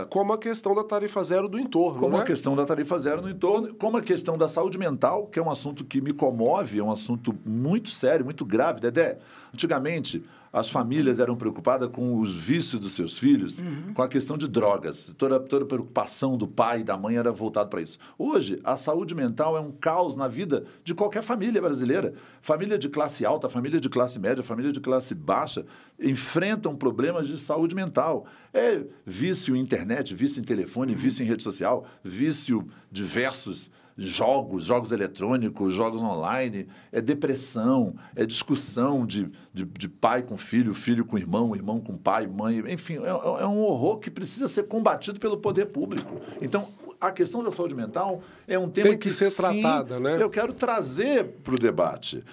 Como a questão da tarifa zero do entorno, Como né? a questão da tarifa zero no entorno, como a questão da saúde mental, que é um assunto que me comove, é um assunto muito sério, muito grave. Dedé, antigamente, as famílias eram preocupadas com os vícios dos seus filhos, com a questão de drogas. Toda a preocupação do pai e da mãe era voltada para isso. Hoje, a saúde mental é um caos na vida de qualquer família brasileira. Família de classe alta, família de classe média, família de classe baixa, enfrentam problemas de saúde mental. É vício em internet, vício em telefone, vício em rede social, vício diversos jogos eletrônicos, jogos online, é depressão, é discussão de pai com filho, filho com irmão, irmão com pai, mãe, enfim, é um horror que precisa ser combatido pelo poder público. Então, a questão da saúde mental é um tema que ser tratada, né? Eu quero trazer para o debate.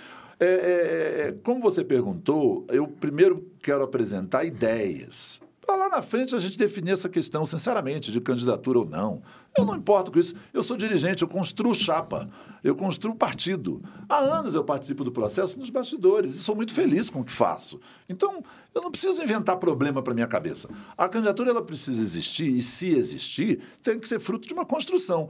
Como você perguntou, eu primeiro quero apresentar ideias. Para lá na frente a gente definir essa questão, sinceramente, de candidatura ou não. Eu não importo com isso. Eu sou dirigente, eu construo chapa, eu construo partido. Há anos eu participo do processo nos bastidores e sou muito feliz com o que faço. Então, eu não preciso inventar problema para minha cabeça. A candidatura ela precisa existir e, se existir, tem que ser fruto de uma construção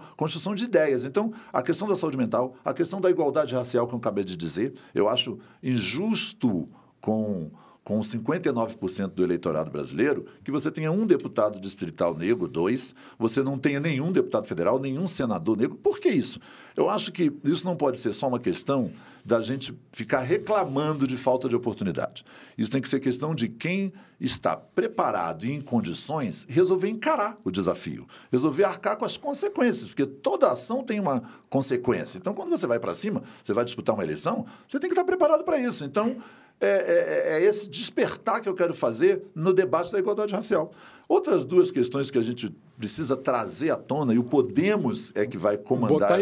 de ideias. Então, a questão da saúde mental, a questão da igualdade racial que eu acabei de dizer, eu acho injusto com com 59% do eleitorado brasileiro, que você tenha um deputado distrital negro, 2, você não tenha nenhum deputado federal, nenhum senador negro. Por que isso? Eu acho que isso não pode ser só uma questão da gente ficar reclamando de falta de oportunidade. Isso tem que ser questão de quem está preparado e em condições resolver encarar o desafio, resolver arcar com as consequências, porque toda ação tem uma consequência. Então, quando você vai para cima, você vai disputar uma eleição, você tem que estar preparado para isso. Então, é esse despertar que eu quero fazer no debate da igualdade racial. Outras duas questões que a gente precisa trazer à tona, e o Podemos é que vai comandar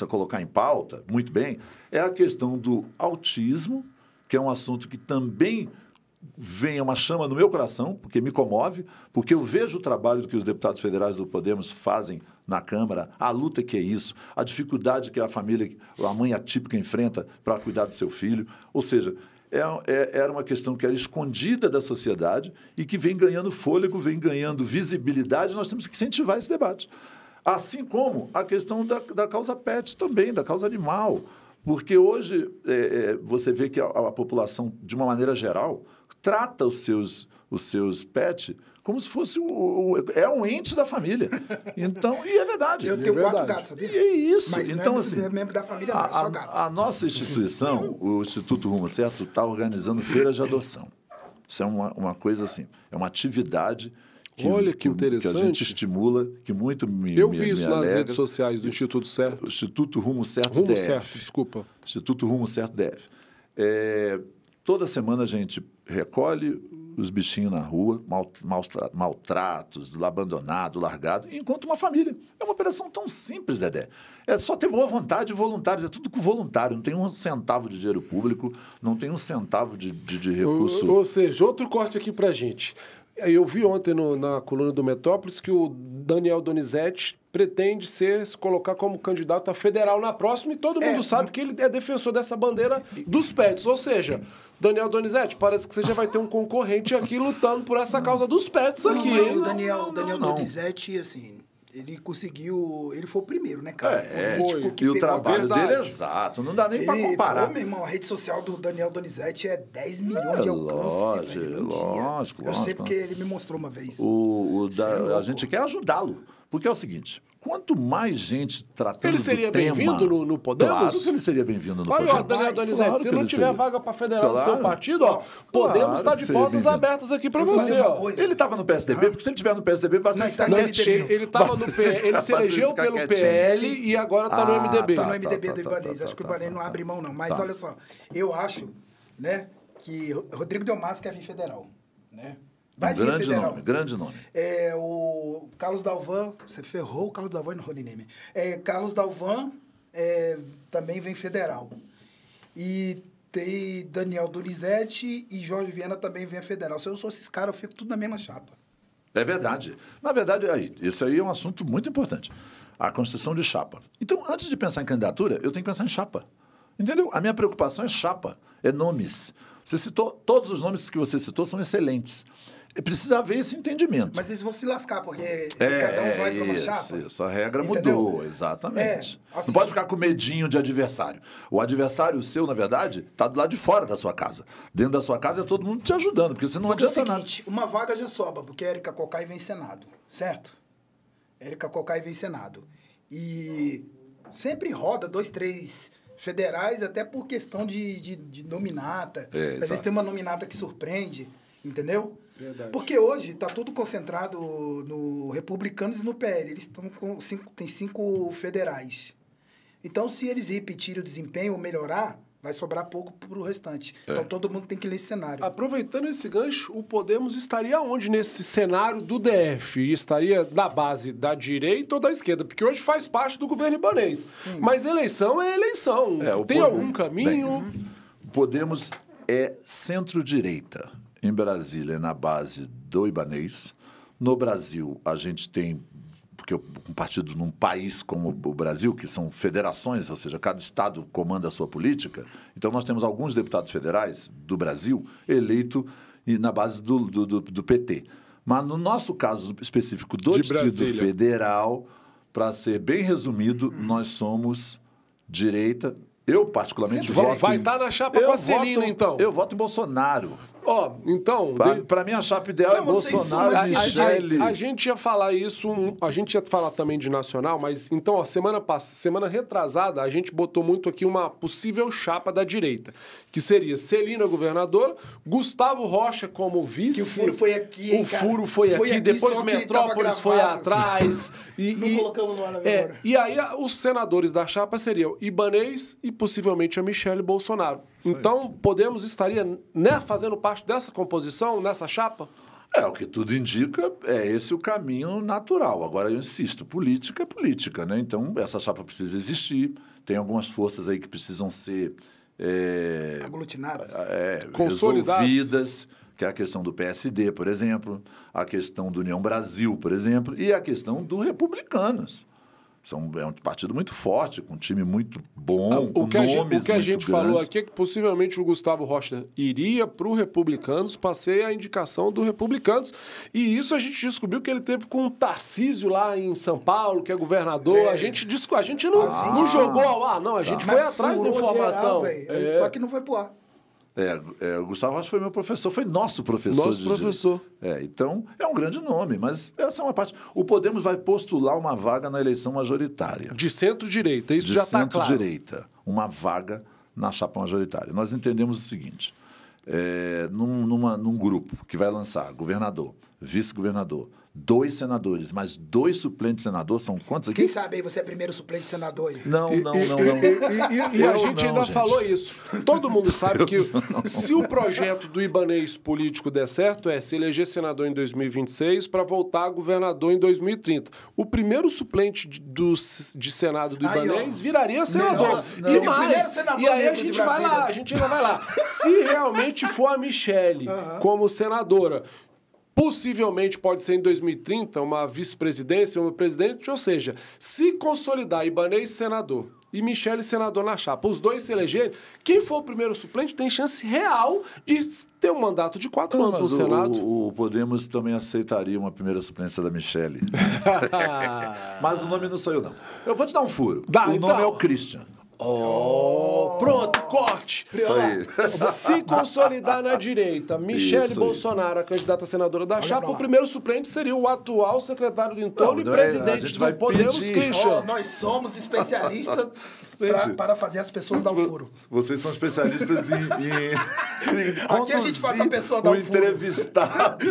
colocar em pauta, muito bem, é a questão do autismo, que é um assunto que também vem uma chama no meu coração, porque me comove, porque eu vejo o trabalho que os deputados federais do Podemos fazem na Câmara, a luta que é isso, a dificuldade que a família, a mãe atípica enfrenta para cuidar do seu filho. Ou seja, era uma questão que era escondida da sociedade e que vem ganhando fôlego, vem ganhando visibilidade, nós temos que incentivar esse debate. Assim como a questão da causa pet também, da causa animal. Porque hoje você vê que a população, de uma maneira geral, trata os seus pets como se fosse um ente da família. Então, e é verdade. Eu tenho 4 gatos, sabia? E é isso. Mas então, não assim, é membro da família, não, é só gato. A nossa instituição, o Instituto Rumo Certo, está organizando feiras de adoção. Isso é uma coisa assim, é uma atividade Olha que interessante. Que a gente estimula, que muito me Eu vi isso nas alegra. redes sociais do Instituto Certo. O Instituto Rumo Certo Rumo DF. Certo, desculpa. Instituto Rumo Certo DF. Toda semana a gente recolhe os bichinhos na rua, maltratos, abandonado, largado, e encontra uma família. É uma operação tão simples, Dedé. É só ter boa vontade e voluntários. É tudo com voluntário. Não tem um centavo de dinheiro público, não tem um centavo de recurso. Ou seja, outro corte aqui pra gente. Eu vi ontem na coluna do Metrópolis que o Daniel Donizete pretende se colocar como candidato a federal na próxima e todo mundo sabe que ele é defensor dessa bandeira dos pets. Ou seja, Daniel Donizete, parece que você já vai ter um concorrente aqui lutando por essa causa dos pets aqui, hein? O Daniel Donizete, assim, ele conseguiu... Ele foi o primeiro, né, cara? E o trabalho dele é exato. Não dá nem para comparar. Meu irmão, a rede social do Daniel Donizete é 10 milhões de alcance. Lógico. Eu sei porque ele me mostrou uma vez. A gente quer ajudá-lo. Porque é o seguinte, quanto mais gente tratando ele seria do tema... bem-vindo no Podemos? Claro que ele seria bem-vindo no Podemos. Olha, Daniel Donizete, se não tiver vaga para federal do seu partido, Podemos estar de portas abertas aqui para você. Ele estava no PSDB, porque se ele estiver no PSDB, basta ficar quietinho. Ele estava no PL, ele se elegeu pelo PL e agora está no MDB. Está no MDB do Ibanez. Acho que o Ibanez não abre mão, não. Mas olha só, eu acho, né, que Rodrigo Delmas quer vir federal, né? Vai vir federal. Grande nome. O Carlos Dalvan, você ferrou o Carlos Dalvan no Rolineme. Carlos Dalvan também vem federal. E tem Daniel Donizete e Jorge Viana também vem federal. Se eu sou esses caras, eu fico tudo na mesma chapa. É verdade. Na verdade, esse aí é um assunto muito importante. A construção de chapa. Então, antes de pensar em candidatura, eu tenho que pensar em chapa. Entendeu? A minha preocupação é chapa, é nomes. Você citou, todos os nomes que você citou são excelentes. Precisa haver esse entendimento. Mas eles vão se lascar, porque cada um vai para uma chapa. Isso, a regra mudou, exatamente. Assim, não pode ficar com medinho de adversário. O adversário seu, na verdade, está do lado de fora da sua casa. Dentro da sua casa é todo mundo te ajudando, porque você não adianta nada. É o seguinte, uma vaga já sobra, porque Érica Cocai vem Senado, certo? Érica Cocai vem Senado. E sempre roda 2, 3 federais, até por questão de nominata. Às vezes tem uma nominata que surpreende, entendeu? Verdade. Porque hoje está tudo concentrado no Republicanos e no PL. Eles estão com 5 federais. Então, se eles repetirem o desempenho ou melhorar, vai sobrar pouco para o restante. Então, todo mundo tem que ler esse cenário. Aproveitando esse gancho, o Podemos estaria onde nesse cenário do DF? Estaria na base da direita ou da esquerda? Porque hoje faz parte do governo ibanez. Mas eleição é eleição. Tem algum caminho? O Podemos é centro-direita. Em Brasília, é na base do Ibanez. No Brasil, a gente tem, porque um partido num país como o Brasil, que são federações, ou seja, cada estado comanda a sua política. Então, nós temos alguns deputados federais do Brasil eleitos na base do PT. Mas, no nosso caso específico do Distrito Federal, para ser bem resumido, nós somos direita. Eu, particularmente, voto... Vai estar na chapa com a Celina, então. Eu voto em Bolsonaro. Ó, então... Para mim, a chapa ideal é Bolsonaro e Michele. A gente ia falar isso, a gente ia falar também de nacional, mas então, ó, semana retrasada, a gente botou muito aqui uma possível chapa da direita, que seria Celina governadora, Gustavo Rocha como vice. Que o furo foi aqui, hein, cara? O furo foi aqui, depois Metrópolis foi atrás. Não colocamos no ar agora. E aí, os senadores da chapa seriam Ibanez e possivelmente a Michele Bolsonaro. Então, Podemos estaria fazendo parte dessa composição, nessa chapa? O que tudo indica é esse o caminho natural. Agora, eu insisto, política é política, né? Então, essa chapa precisa existir. Tem algumas forças aí que precisam ser... aglutinadas. Resolvidas, que é a questão do PSD, por exemplo, a questão do União Brasil, por exemplo, e a questão do Republicanos. É um partido muito forte, com um time muito bom, com nomes O que a gente muito falou grandes. aqui é que possivelmente o Gustavo Rocha iria para o Republicanos, passei a indicação do Republicanos, e isso a gente descobriu que ele teve com o Tarcísio lá em São Paulo, que é governador. A gente não jogou ao ar, não, a gente foi atrás da informação. Geral, só que não foi pro ar. O Gustavo Rocha foi meu professor, foi nosso professor. Então, é um grande nome, mas essa é uma parte. O Podemos vai postular uma vaga na eleição majoritária. De centro-direita, isso já está claro. De centro-direita, uma vaga na chapa majoritária. Nós entendemos o seguinte, num grupo que vai lançar governador, vice-governador, 2 senadores, mas 2 suplentes senadores, são quantos aqui? Quem sabe aí você é primeiro suplente senador aí? Não. E a gente ainda falou isso. Todo mundo sabe que se o projeto do Ibanez político der certo, se eleger senador em 2026 para voltar a governador em 2030. O primeiro suplente de Senado do Ibanez viraria senador. E aí a gente vai lá, a gente ainda vai lá. Se realmente for a Michele como senadora, possivelmente pode ser em 2030 uma vice-presidência, uma presidente, ou seja, se consolidar Ibanez senador e Michele senador na chapa, os 2 se elegerem, quem for o primeiro suplente tem chance real de ter um mandato de 4 anos no Senado. O Podemos também aceitaria uma primeira suplência da Michele. Mas o nome não sou eu, não. Eu vou te dar um furo. O nome é o Christian. Pronto, corte. Isso aí. Se consolidar na direita, Michele Bolsonaro, a candidata a senadora da chapa, o primeiro suplente seria o atual secretário do entorno e presidente do Podemos, Christian. Nós somos especialistas para fazer as pessoas dar o furo. Vocês são especialistas em Aqui a gente faz a pessoa dar o furo. Entrevistado.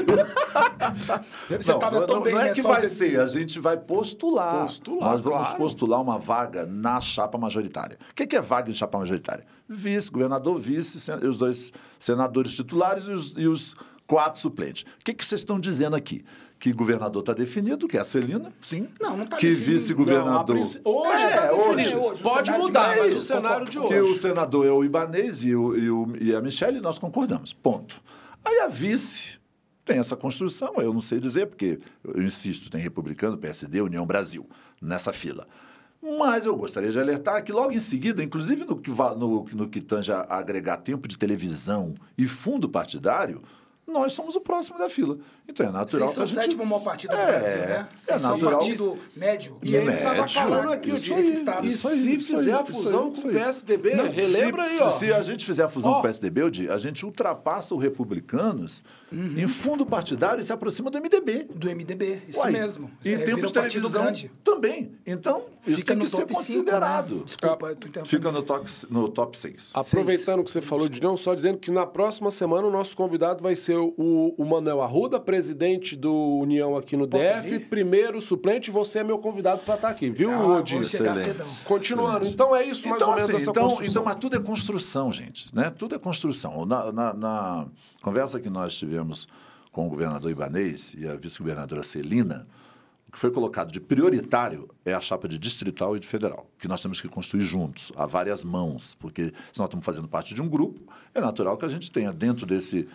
Não é que vai ser, a gente vai postular. Nós vamos postular uma vaga na chapa majoritária. O que é vaga em chapa majoritária? Vice, governador, vice, os 2 senadores titulares e os 4 suplentes. O que vocês estão dizendo aqui? Que governador está definido, que é a Celina, sim. Não está que definido. Vice-governador... Hoje Pode mudar, mas o cenário de hoje. Que o senador é o Ibanez e a Michele, nós concordamos. Ponto. Aí a vice tem essa construção, eu não sei dizer, porque eu insisto, tem Republicano, PSD, União Brasil, nessa fila. Mas eu gostaria de alertar que logo em seguida, inclusive no que tange a agregar tempo de televisão e fundo partidário, nós somos o próximo da fila. Então é natural que a gente... Vocês são o 7º maior partido do Brasil, né? Vocês são um partido médio. E ele estava falando aqui, se fizer a fusão com o PSDB, relembra aí, ó. Se a gente fizer a fusão com o PSDB, a gente ultrapassa o Republicanos em fundo partidário e se aproxima do MDB. Do MDB, isso mesmo. E tempo de televisão também. Então, isso tem que ser considerado. Desculpa, eu tô interrompendo. Fica no top 6. Aproveitando que você falou de não, só dizendo que na próxima semana o nosso convidado vai ser o Manuel Arruda, presidente do União aqui no DF, primeiro suplente, você é meu convidado para estar aqui, viu, Odir? Continuando, então é isso mais ou menos essa construção. Mas tudo é construção, gente, né? Tudo é construção. Na conversa que nós tivemos com o governador Ibanez e a vice-governadora Celina, o que foi colocado de prioritário é a chapa de distrital e de federal, que nós temos que construir juntos, a várias mãos, porque se nós estamos fazendo parte de um grupo, é natural que a gente tenha dentro desse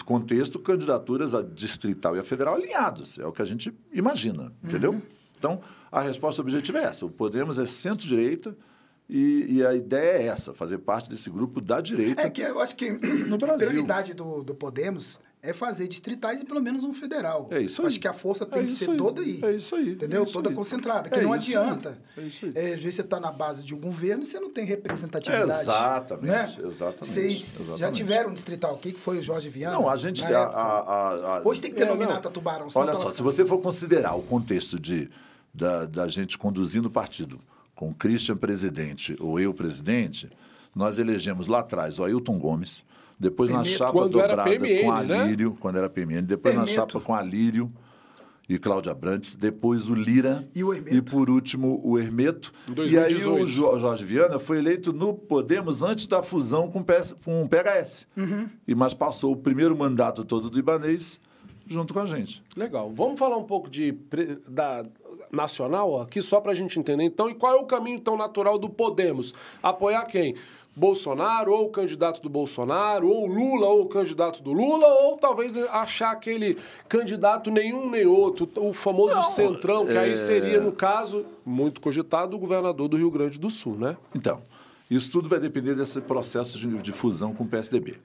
contexto candidaturas a distrital e a federal alinhados, é o que a gente imagina, entendeu? Então, a resposta objetiva é essa, o Podemos é centro-direita e a ideia é essa, fazer parte desse grupo da direita que eu acho que no Brasil. A prioridade do Podemos é fazer distritais e pelo menos um federal. É isso aí. Acho que a força tem que ser toda aí. É isso aí. Entendeu? Toda concentrada. Que não adianta. É isso aí. Às vezes você está na base de um governo e você não tem representatividade. Exatamente. Né? Exatamente. Vocês já tiveram um distrital aqui, que foi o Jorge Viana? Não, a gente... Hoje tem que ter nominata Tubarão. Olha só, se você for considerar o contexto da gente conduzindo o partido com o Christian presidente ou eu presidente, nós elegemos lá atrás o Ailton Gomes, depois na chapa dobrada com a Lírio, quando era PMN, depois na chapa com a Lírio e Cláudia Brantes, depois o Lira e por último o Hermeto. E aí o Jorge Viana foi eleito no Podemos antes da fusão com o PHS. Mas passou o primeiro mandato todo do Ibanez junto com a gente. Legal. Vamos falar um pouco da nacional aqui, só para a gente entender. Então, e qual é o caminho tão natural do Podemos? Apoiar quem? Bolsonaro, ou o candidato do Bolsonaro, ou Lula, ou o candidato do Lula, ou talvez achar aquele candidato nenhum nem outro, o famoso centrão, que aí seria, no caso, muito cogitado, o governador do Rio Grande do Sul, né? Então, isso tudo vai depender desse processo de fusão com o PSDB.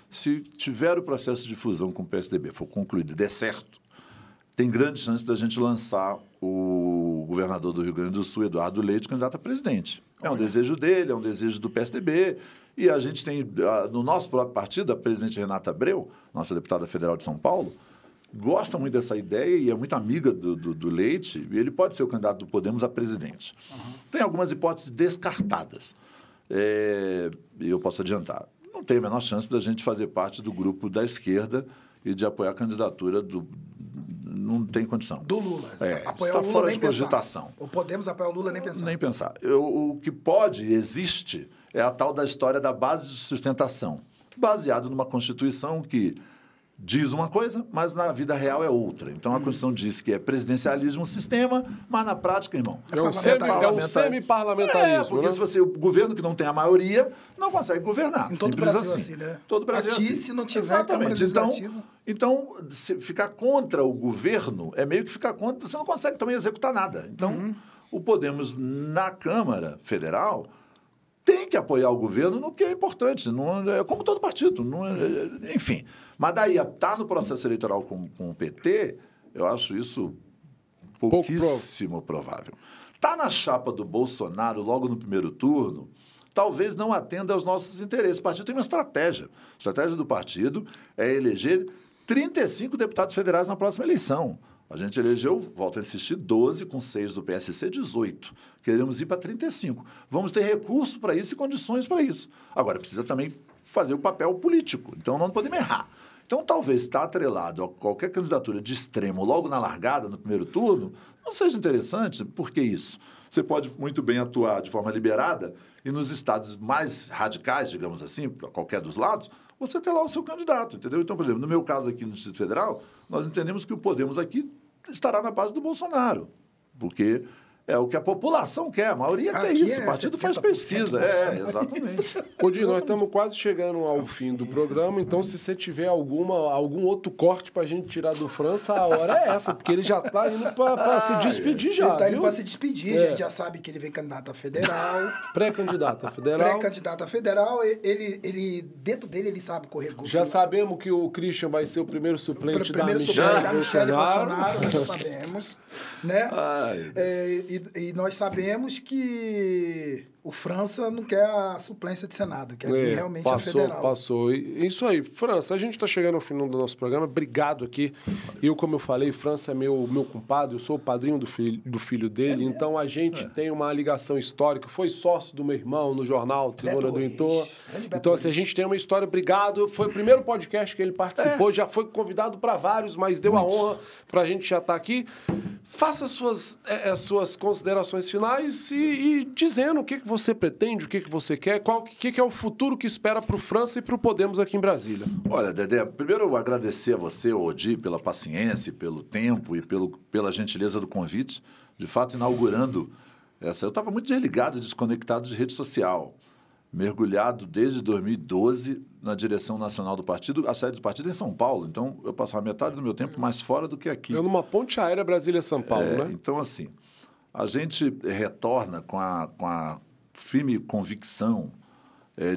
Se tiver o processo de fusão com o PSDB for concluído e der certo, tem grande chance da gente lançar o governador do Rio Grande do Sul, Eduardo Leite, candidato a presidente. É um desejo dele, é um desejo do PSDB. E a gente tem, no nosso próprio partido, a presidente Renata Abreu, nossa deputada federal de São Paulo, gosta muito dessa ideia e é muito amiga do Leite, e ele pode ser o candidato do Podemos a presidente. Tem algumas hipóteses descartadas. Eu posso adiantar. Não tem a menor chance da gente fazer parte do grupo da esquerda e de apoiar a candidatura não tem condição. Do Lula. Apoiar está o Lula fora de cogitação. O Podemos apoiar o Lula nem pensar. Nem pensar. O que existe, é a tal da história da base de sustentação, baseado numa Constituição que diz uma coisa, mas na vida real é outra. Então, a Constituição diz que é presidencialismo um sistema, mas na prática, irmão... É um semi-parlamentarismo. Porque se você, o governo que não tem a maioria não consegue governar. Em todo Simples Brasil assim. né? Todo Brasil aqui, assim. Se não tiver Exatamente. legislativa... Então, ficar contra o governo é meio que ficar contra... Você não consegue também executar nada. Então, o Podemos, na Câmara Federal... tem que apoiar o governo no que é importante. Não, é como todo partido. Enfim. Mas daí, estar no processo eleitoral com o PT, eu acho isso pouquíssimo provável. Estar na chapa do Bolsonaro logo no primeiro turno, talvez não atenda aos nossos interesses. O partido tem uma estratégia. A estratégia do partido é eleger 35 deputados federais na próxima eleição. A gente elegeu, volto a insistir, 12, com 6 do PSC, 18. Queremos ir para 35. Vamos ter recurso para isso e condições para isso. Agora, precisa também fazer o papel político. Então, não podemos errar. Então, talvez estar atrelado a qualquer candidatura de extremo logo na largada, no primeiro turno, não seja interessante. Por que isso? Você pode muito bem atuar de forma liberada e nos estados mais radicais, digamos assim, para qualquer dos lados, você ter lá o seu candidato, entendeu? Então, por exemplo, no meu caso aqui no Distrito Federal, nós entendemos que o Podemos aqui estará na base do Bolsonaro, porque é o que a população quer, a maioria quer isso, o partido faz pesquisa, exatamente. Codi, nós estamos quase chegando ao fim do programa, então se você tiver algum outro corte para a gente tirar do França, a hora é essa, porque ele já está indo para se despedir já, Ele está indo viu? para se despedir, a gente já sabe que ele vem candidato a federal. Pré-candidato a federal. Pré-candidato a federal, ele dentro dele ele sabe correr gol. Já sabemos que o Christian vai ser o primeiro suplente da Michelle Bolsonaro, nós já sabemos, né? E nós sabemos que o França não quer a suplência de Senado, quer realmente a federal. Passou. Isso aí. França, a gente está chegando ao final do nosso programa. Obrigado aqui. Como eu falei, França é meu compadre, eu sou o padrinho do filho dele, então a gente tem uma ligação histórica. Foi sócio do meu irmão no jornal Tribuna do Heitor. Então, assim, a gente tem uma história. Obrigado. Foi o primeiro podcast que ele participou, já foi convidado para vários, mas deu a honra para a gente já estar aqui. Faça suas considerações finais e dizendo o que você pretende, o que você quer, o que é o futuro que espera para o França e para o Podemos aqui em Brasília. Olha, Dedé, primeiro eu agradecer a você, Odi, pela paciência, pelo tempo e pela gentileza do convite, de fato inaugurando essa. Eu estava muito desligado, desconectado de rede social, mergulhado desde 2012 na direção nacional do partido, a sede do partido é em São Paulo, então eu passava metade do meu tempo mais fora do que aqui. Numa ponte aérea Brasília-São Paulo, né? Então, assim, a gente retorna com a firme convicção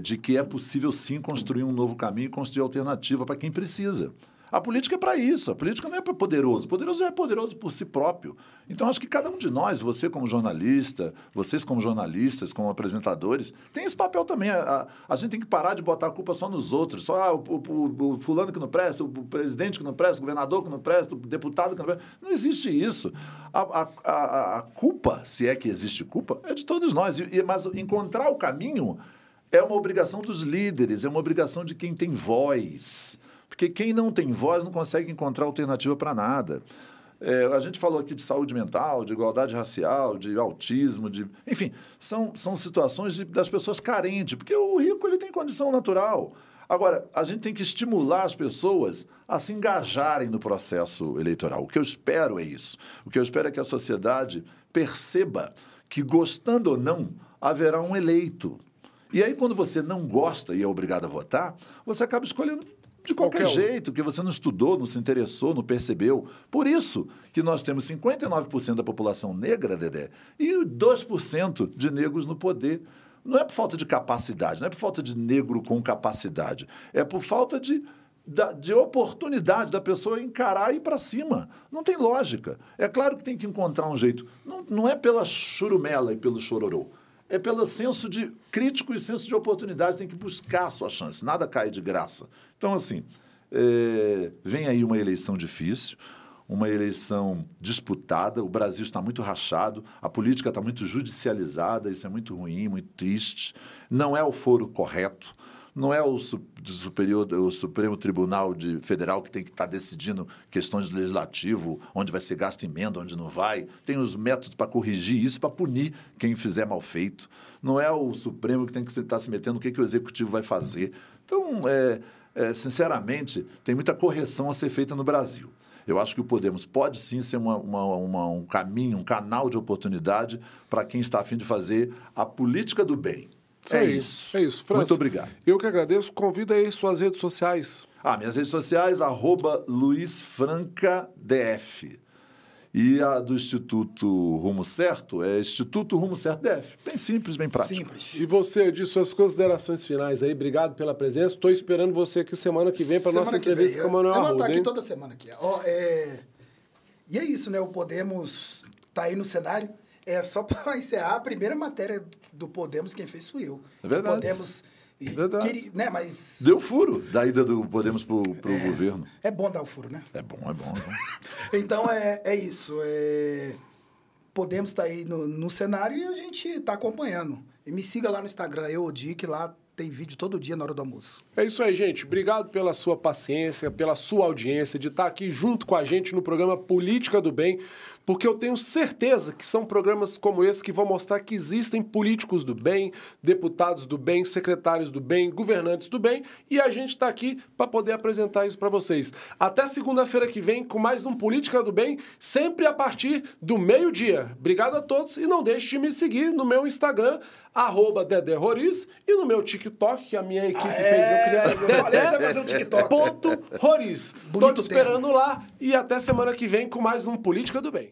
de que é possível, sim, construir um novo caminho e construir alternativa para quem precisa. A política é para isso, a política não é para poderoso. O poderoso já é poderoso por si próprio. Então, acho que cada um de nós, você como jornalista, vocês como jornalistas, como apresentadores, tem esse papel também. A gente tem que parar de botar a culpa só nos outros. Só o fulano que não presta, o presidente que não presta, o governador que não presta, o deputado que não presta. Não existe isso. A culpa, se é que existe culpa, é de todos nós. Mas encontrar o caminho é uma obrigação dos líderes, é uma obrigação de quem tem voz. Porque quem não tem voz não consegue encontrar alternativa para nada. A gente falou aqui de saúde mental, de igualdade racial, de autismo, enfim, são situações das pessoas carentes, porque o rico ele tem condição natural. Agora, a gente tem que estimular as pessoas a se engajarem no processo eleitoral. O que eu espero é isso. O que eu espero é que a sociedade perceba que, gostando ou não, haverá um eleito. E aí, quando você não gosta e é obrigado a votar, você acaba escolhendo de qualquer jeito, porque você não estudou, não se interessou, não percebeu. Por isso que nós temos 59% da população negra, Dedé, e 2% de negros no poder. Não é por falta de capacidade, não é por falta de negro com capacidade. É por falta de oportunidade da pessoa encarar e ir para cima. Não tem lógica. É claro que tem que encontrar um jeito. Não é pela churumela e pelo chororô. É pelo senso de crítico e senso de oportunidade. Tem que buscar a sua chance. Nada cai de graça. Então, assim, vem aí uma eleição difícil, uma eleição disputada. O Brasil está muito rachado, a política está muito judicializada. Isso é muito ruim, muito triste. Não é o foro correto. Não é o Supremo Tribunal Federal que tem que estar decidindo questões de legislativo, onde vai ser gasto emenda, onde não vai. Tem os métodos para corrigir isso, para punir quem fizer mal feito. Não é o Supremo que tem que estar se metendo no que o Executivo vai fazer. Então, sinceramente, tem muita correção a ser feita no Brasil. Eu acho que o Podemos pode sim ser um caminho, um canal de oportunidade para quem está a fim de fazer a política do bem. É isso. É isso. França, muito obrigado. Eu que agradeço. Convida aí suas redes sociais. Minhas redes sociais, @LuizFrancaDF. E a do Instituto Rumo Certo é Instituto Rumo Certo DF. Bem simples, bem prático. Simples. E você, de suas considerações finais aí, obrigado pela presença. Estou esperando você aqui semana que vem para nossa entrevista com o Manuel Arruda. Eu vou estar aqui toda semana aqui. E é isso, né? O Podemos tá aí no cenário. Só para encerrar, a primeira matéria do Podemos, quem fez fui eu. É verdade. Podemos... Verdade. Né, mas... Deu furo da ida do Podemos pro governo. É bom dar o furo, né? É bom. Então, é isso. Podemos estar aí no cenário e a gente está acompanhando. E me siga lá no Instagram, Odi, que lá tem vídeo todo dia na hora do almoço. É isso aí, gente. Obrigado pela sua paciência, pela sua audiência, de estar aqui junto com a gente no programa Política do Bem, porque eu tenho certeza que são programas como esse que vão mostrar que existem políticos do bem, deputados do bem, secretários do bem, governantes do bem, e a gente está aqui para poder apresentar isso para vocês. Até segunda-feira que vem com mais um Política do Bem, sempre a partir do meio-dia. Obrigado a todos e não deixe de me seguir no meu Instagram, @Dedé Roriz, e no meu TikTok, que a minha equipe fez eu criar Dedé.Roriz. Estou te esperando lá e até semana que vem com mais um Política do Bem.